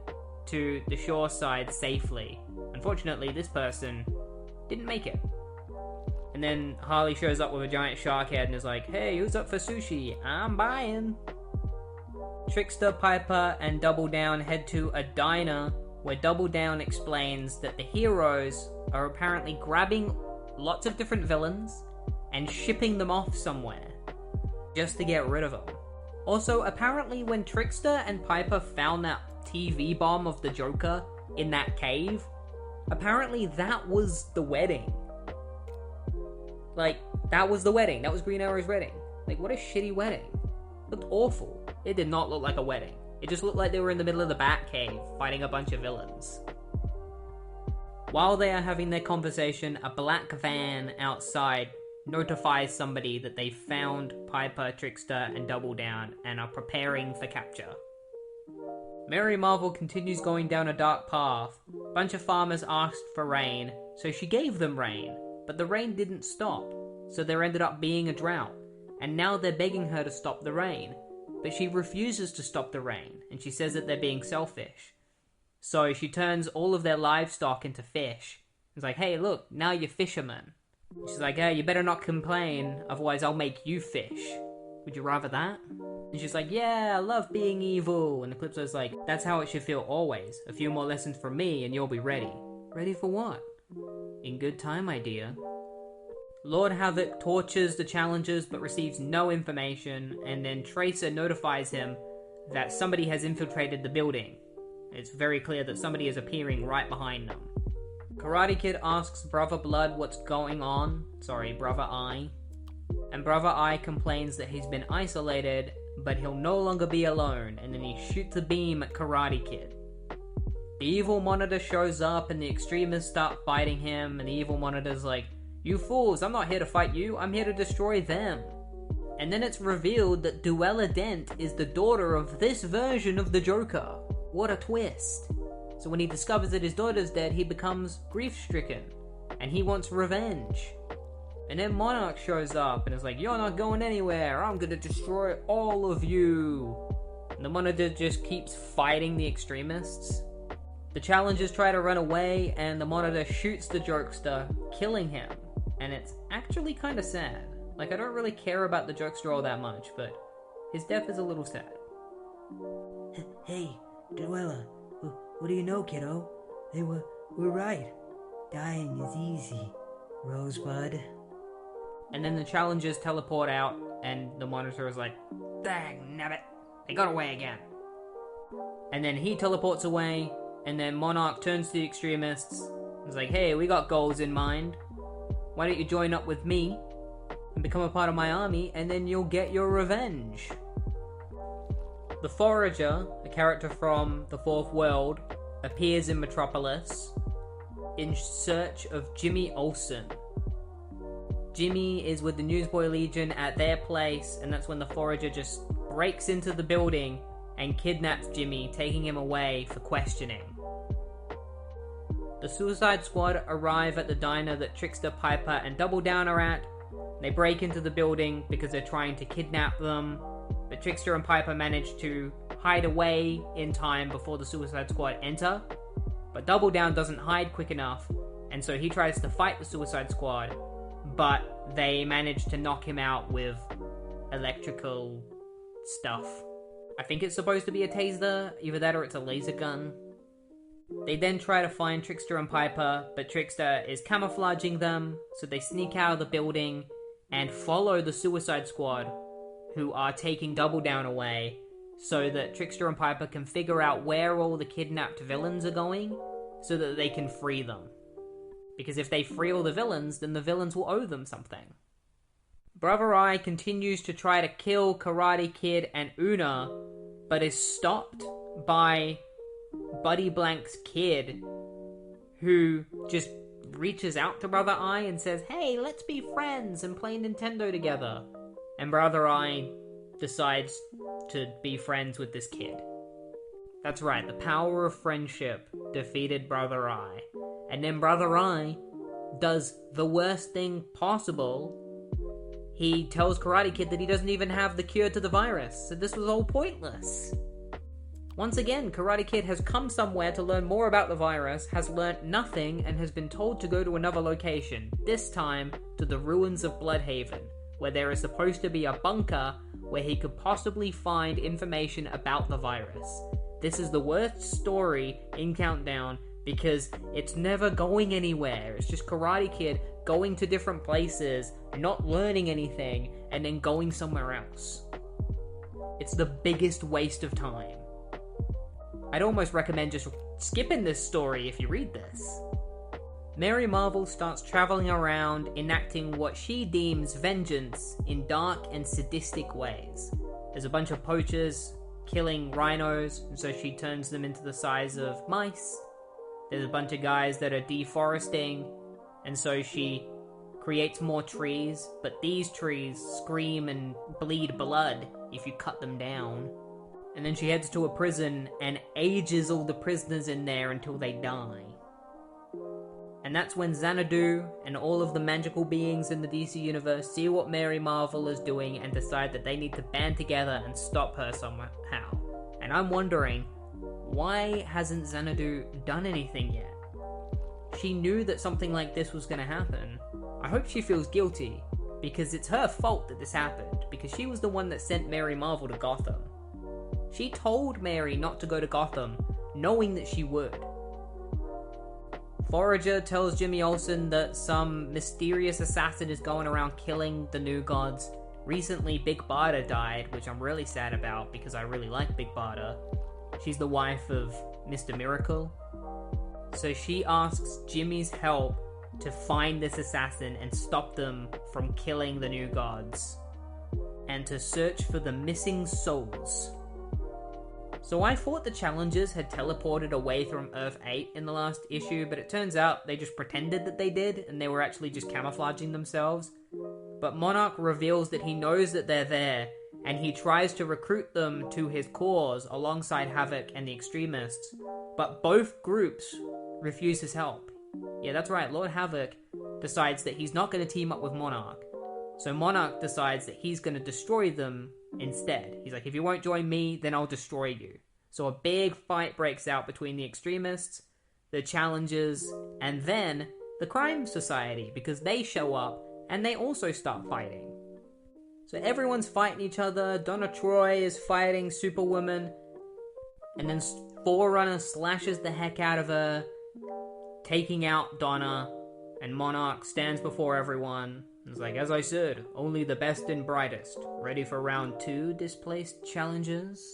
to the shore side safely. Unfortunately, this person didn't make it. And then Harley shows up with a giant shark head and is like, "Hey, who's up for sushi? I'm buying." Trickster, Piper, and Double Down head to a diner where Double Down explains that the heroes are apparently grabbing lots of different villains and shipping them off somewhere just to get rid of them. Also, apparently when Trickster and Piper found that TV bomb of the Joker in that cave, apparently that was the wedding. Like, that was the wedding. That was Green Arrow's wedding. Like, what a shitty wedding. Looked awful. It did not look like a wedding. It just looked like they were in the middle of the Batcave fighting a bunch of villains. While they are having their conversation, a black van outside notifies somebody that they found Piper, Trickster, and Double Down and are preparing for capture. Mary Marvel continues going down a dark path. A bunch of farmers asked for rain, so she gave them rain, but the rain didn't stop, so there ended up being a drought, and now they're begging her to stop the rain, but she refuses to stop the rain, and she says that they're being selfish. So she turns all of their livestock into fish. It's like, "Hey, look, now you're fishermen." She's like, "Hey, you better not complain, otherwise I'll make you fish. Would you rather that?" And she's like, "Yeah, I love being evil." And Eclipso's like, "That's how it should feel always. A few more lessons from me and you'll be ready." Ready for what? In good time, my dear. Lord Havoc tortures the challengers but receives no information, and then Tracer notifies him that somebody has infiltrated the building. It's very clear that somebody is appearing right behind them. Karate Kid asks Brother Blood what's going on. Sorry, Brother Eye. And Brother Eye complains that he's been isolated, but he'll no longer be alone, and then he shoots a beam at Karate Kid. The evil monitor shows up, and the extremists start fighting him, and the evil monitor's like, "You fools, I'm not here to fight you, I'm here to destroy them." And then it's revealed that Duella Dent is the daughter of this version of the Joker. What a twist. So when he discovers that his daughter's dead, he becomes grief-stricken, and he wants revenge. And then Monarch shows up and is like, "You're not going anywhere, I'm gonna destroy all of you." And the monitor just keeps fighting the extremists. The challengers try to run away, and the monitor shoots the jokester, killing him. And it's actually kind of sad. Like, I don't really care about the jokester all that much, but his death is a little sad. Hey, Duella, what do you know, kiddo? We're right. Dying is easy, Rosebud. And then the challengers teleport out, and the monitor is like, "Dang nabbit, they got away again." And then he teleports away, and then Monarch turns to the extremists and is like, "Hey, we got goals in mind. Why don't you join up with me and become a part of my army, and then you'll get your revenge." The Forager, a character from the Fourth World, appears in Metropolis in search of Jimmy Olsen. Jimmy is with the Newsboy Legion at their place, and that's when the Forager just breaks into the building and kidnaps Jimmy, taking him away for questioning. The Suicide Squad arrive at the diner that Trickster, Piper, and Double Down are at. They break into the building because they're trying to kidnap them, but Trickster and Piper manage to hide away in time before the Suicide Squad enter. But Double Down doesn't hide quick enough, and so he tries to fight the Suicide Squad, but they manage to knock him out with electrical stuff. I think it's supposed to be a taser, either that or it's a laser gun. They then try to find Trickster and Piper, but Trickster is camouflaging them, so they sneak out of the building and follow the Suicide Squad, who are taking Double Down away, so that Trickster and Piper can figure out where all the kidnapped villains are going, so that they can free them. Because if they free all the villains, then the villains will owe them something. Brother Eye continues to try to kill Karate Kid and Una, but is stopped by Buddy Blank's kid, who just reaches out to Brother Eye and says, "Hey, let's be friends and play Nintendo together." And Brother Eye decides to be friends with this kid. That's right, the power of friendship defeated Brother Eye. And then Brother Eye does the worst thing possible. He tells Karate Kid that he doesn't even have the cure to the virus, so this was all pointless. Once again, Karate Kid has come somewhere to learn more about the virus, has learnt nothing, and has been told to go to another location, this time to the ruins of Bloodhaven, where there is supposed to be a bunker where he could possibly find information about the virus. This is the worst story in Countdown because it's never going anywhere. It's just Karate Kid going to different places, not learning anything, and then going somewhere else. It's the biggest waste of time. I'd almost recommend just skipping this story if you read this. Mary Marvel starts traveling around enacting what she deems vengeance in dark and sadistic ways. There's a bunch of poachers killing rhinos, and so she turns them into the size of mice. There's a bunch of guys that are deforesting, and so she creates more trees, but these trees scream and bleed blood if you cut them down. And then she heads to a prison and ages all the prisoners in there until they die. And that's when Xanadu and all of the magical beings in the DC universe see what Mary Marvel is doing and decide that they need to band together and stop her somehow. And I'm wondering, why hasn't Xanadu done anything yet? She knew that something like this was going to happen. I hope she feels guilty, because it's her fault that this happened, because she was the one that sent Mary Marvel to Gotham. She told Mary not to go to Gotham, knowing that she would. Forager tells Jimmy Olsen that some mysterious assassin is going around killing the new gods. Recently, Big Barda died, which I'm really sad about because I really like Big Barda. She's the wife of Mr. Miracle. So she asks Jimmy's help to find this assassin and stop them from killing the new gods, and to search for the missing souls. So I thought the challengers had teleported away from Earth 8 in the last issue, but it turns out they just pretended that they did, and they were actually just camouflaging themselves. But Monarch reveals that he knows that they're there, and he tries to recruit them to his cause alongside Havoc and the extremists, but both groups refuse his help. Yeah, that's right, Lord Havoc decides that he's not going to team up with Monarch. So Monarch decides that he's going to destroy them instead. He's like, if you won't join me, then I'll destroy you. So a big fight breaks out between the extremists, the challengers, and then the crime society, because they show up and they also start fighting. So everyone's fighting each other. Donna Troy is fighting Superwoman, and then Forerunner slashes the heck out of her, taking out Donna, and Monarch stands before everyone. It's like, as I said, only the best and brightest. Ready for round 2, displaced challengers?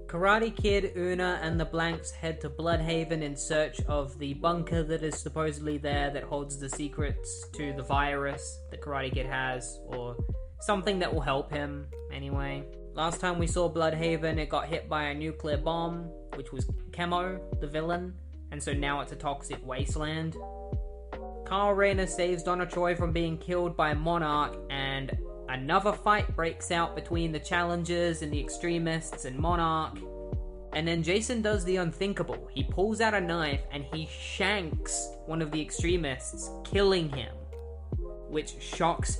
Karate Kid, Una, and the Blanks head to Bloodhaven in search of the bunker that is supposedly there that holds the secrets to the virus that Karate Kid has, or something that will help him, anyway. Last time we saw Bloodhaven, it got hit by a nuclear bomb, which was Chemo, the villain, and so now it's a toxic wasteland. Carl Rayner saves Donna Troy from being killed by Monarch, and another fight breaks out between the challengers and the extremists and Monarch. And then Jason does the unthinkable. He pulls out a knife and he shanks one of the extremists, killing him, which shocks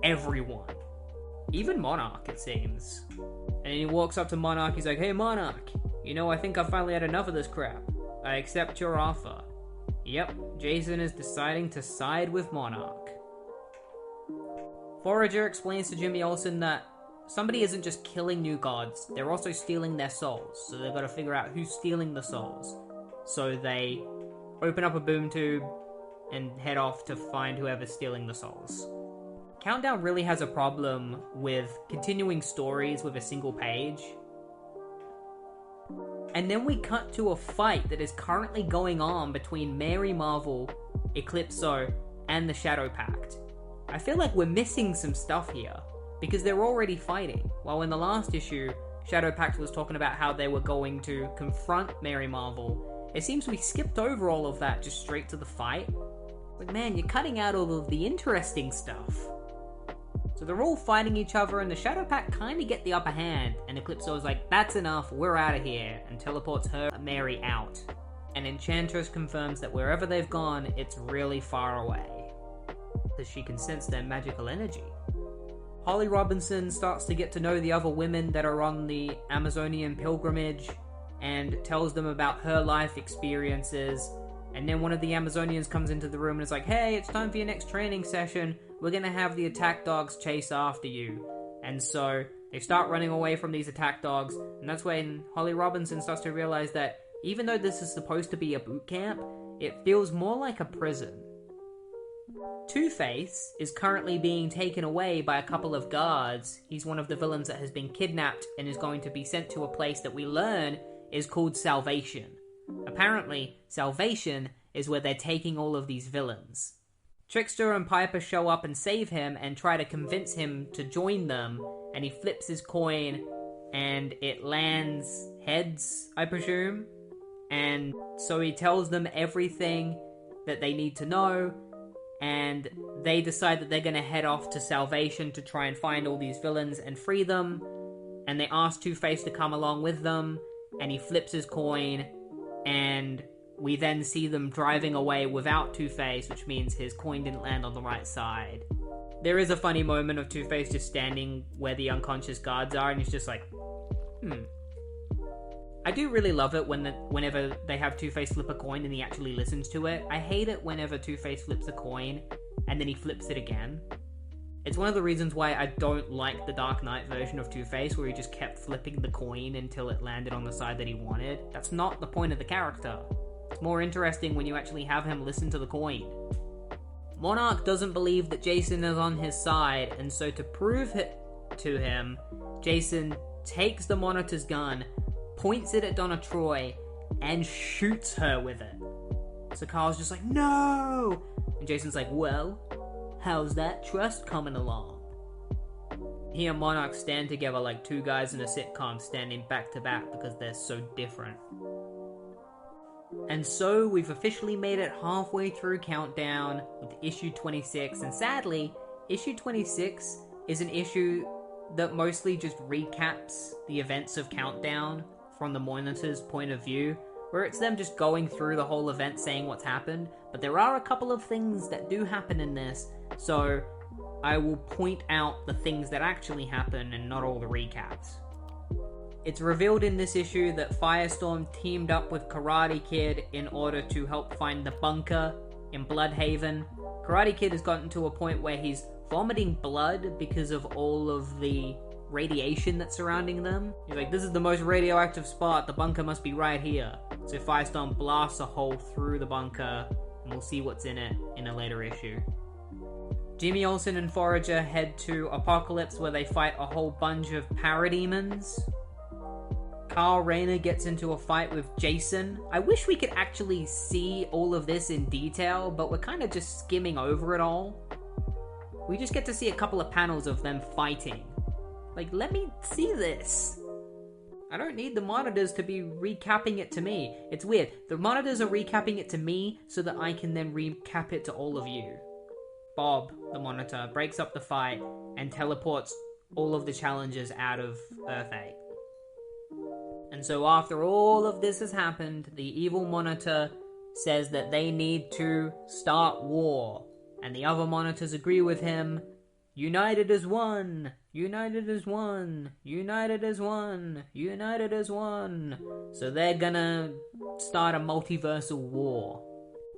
everyone. Even Monarch, it seems. And he walks up to Monarch, he's like, hey Monarch, you know, I think I've finally had enough of this crap. I accept your offer. Yep, Jason is deciding to side with Monarch. Forager explains to Jimmy Olsen that somebody isn't just killing new gods, they're also stealing their souls, so they've got to figure out who's stealing the souls. So they open up a boom tube and head off to find whoever's stealing the souls. Countdown really has a problem with continuing stories with a single page. And then we cut to a fight that is currently going on between Mary Marvel, Eclipso, and the Shadow Pact. I feel like we're missing some stuff here, because they're already fighting. While in the last issue, Shadow Pact was talking about how they were going to confront Mary Marvel. It seems we skipped over all of that just straight to the fight. Like, man, you're cutting out all of the interesting stuff. So they're all fighting each other, and the Shadow Pact kind of get the upper hand, and Eclipso is like, that's enough, we're out of here, and teleports her and Mary out. And Enchantress confirms that wherever they've gone, it's really far away, because she can sense their magical energy. Holly Robinson starts to get to know the other women that are on the Amazonian pilgrimage, and tells them about her life experiences. And then one of the Amazonians comes into the room and is like, hey, it's time for your next training session. We're gonna have the attack dogs chase after you. And so they start running away from these attack dogs, and that's when Holly Robinson starts to realize that even though this is supposed to be a boot camp, it feels more like a prison. Two-Face is currently being taken away by a couple of guards. He's one of the villains that has been kidnapped and is going to be sent to a place that we learn is called Salvation. Apparently, Salvation is where they're taking all of these villains. Trickster and Piper show up and save him and try to convince him to join them, and he flips his coin and it lands heads, I presume. And so he tells them everything that they need to know, and they decide that they're going to head off to Salvation to try and find all these villains and free them. And they ask Two-Face to come along with them, and he flips his coin, and we then see them driving away without Two-Face, which means his coin didn't land on the right side. There is a funny moment of Two-Face just standing where the unconscious guards are, and he's just like, I do really love it whenever they have Two-Face flip a coin and he actually listens to it. I hate it whenever Two-Face flips a coin and then he flips it again. It's one of the reasons why I don't like the Dark Knight version of Two-Face, where he just kept flipping the coin until it landed on the side that he wanted. That's not the point of the character. It's more interesting when you actually have him listen to the coin. Monarch doesn't believe that Jason is on his side, and so to prove it to him, Jason takes the Monitor's gun, points it at Donna Troy, and shoots her with it. So Carl's just like, no! And Jason's like, well, how's that trust coming along? He and Monarch stand together like two guys in a sitcom standing back to back because they're so different. And so we've officially made it halfway through Countdown with issue 26, and sadly, issue 26 is an issue that mostly just recaps the events of Countdown from the Monitor's point of view, where it's them just going through the whole event saying what's happened, but there are a couple of things that do happen in this, so I will point out the things that actually happen and not all the recaps. It's revealed in this issue that Firestorm teamed up with Karate Kid in order to help find the bunker in Bloodhaven. Karate Kid has gotten to a point where he's vomiting blood because of all of the radiation that's surrounding them. He's like, this is the most radioactive spot, the bunker must be right here. So Firestorm blasts a hole through the bunker, and we'll see what's in it in a later issue. Jimmy Olsen and Forager head to Apocalypse where they fight a whole bunch of parademons. Carl Rayner gets into a fight with Jason. I wish we could actually see all of this in detail, but we're kind of just skimming over it all. We just get to see a couple of panels of them fighting. Like, let me see this. I don't need the monitors to be recapping it to me. It's weird. The monitors are recapping it to me so that I can then recap it to all of you. Bob, the monitor, breaks up the fight and teleports all of the challengers out of Earth 8. And so after all of this has happened, the evil monitor says that they need to start war. And the other monitors agree with him. United as one! United as one! United as one! United as one! So they're gonna start a multiversal war.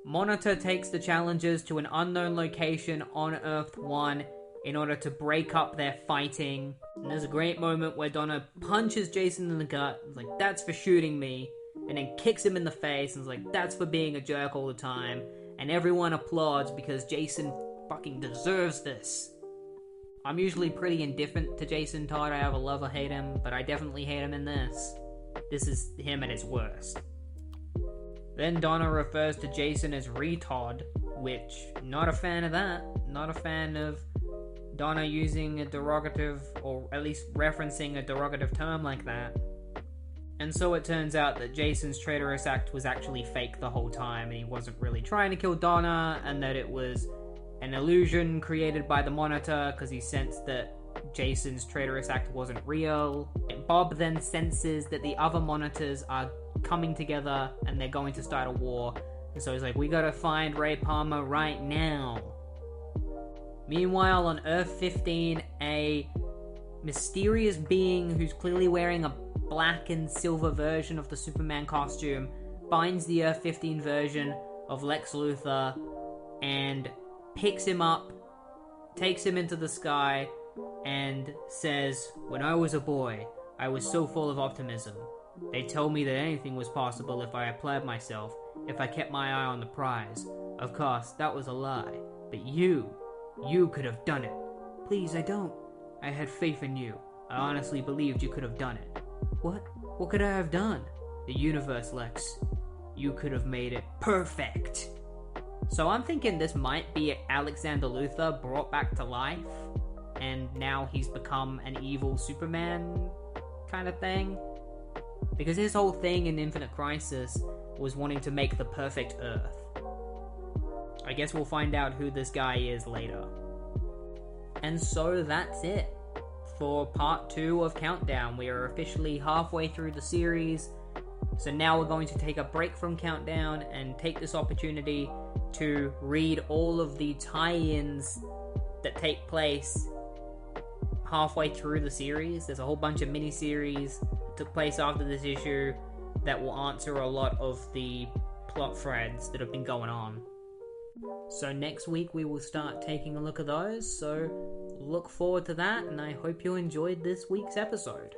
Monitor takes the challengers to an unknown location on Earth 1 in order to break up their fighting. And there's a great moment where Donna punches Jason in the gut, and is like, that's for shooting me, and then kicks him in the face, and is like, that's for being a jerk all the time. And everyone applauds because Jason fucking deserves this. I'm usually pretty indifferent to Jason Todd. I either love or hate him, but I definitely hate him in this. This is him at his worst. Then Donna refers to Jason as retard, which, not a fan of that. Not a fan of Donna using a derogative, or at least referencing a derogative term like that. And so it turns out that Jason's traitorous act was actually fake the whole time, and he wasn't really trying to kill Donna, and that it was an illusion created by the monitor because he sensed that Jason's traitorous act wasn't real. Bob then senses that the other monitors are coming together and they're going to start a war. And so he's like, we gotta find Ray Palmer right now. Meanwhile, on Earth 15, a mysterious being who's clearly wearing a black and silver version of the Superman costume finds the Earth 15 version of Lex Luthor and picks him up, takes him into the sky, and says, when I was a boy, I was so full of optimism. They told me that anything was possible if I applied myself, if I kept my eye on the prize. Of course, that was a lie. But you could have done it. Please, I don't. I had faith in you. I honestly believed you could have done it. What? What could I have done? The universe, Lex. You could have made it perfect. So I'm thinking this might be Alexander Luthor brought back to life, and now he's become an evil Superman kind of thing. Because his whole thing in Infinite Crisis was wanting to make the perfect Earth. I guess we'll find out who this guy is later. And so that's it for part 2 of Countdown. We are officially halfway through the series. So now we're going to take a break from Countdown and take this opportunity to read all of the tie-ins that take place halfway through the series. There's a whole bunch of mini-series that took place after this issue that will answer a lot of the plot threads that have been going on. So next week we will start taking a look at those, so look forward to that, and I hope you enjoyed this week's episode.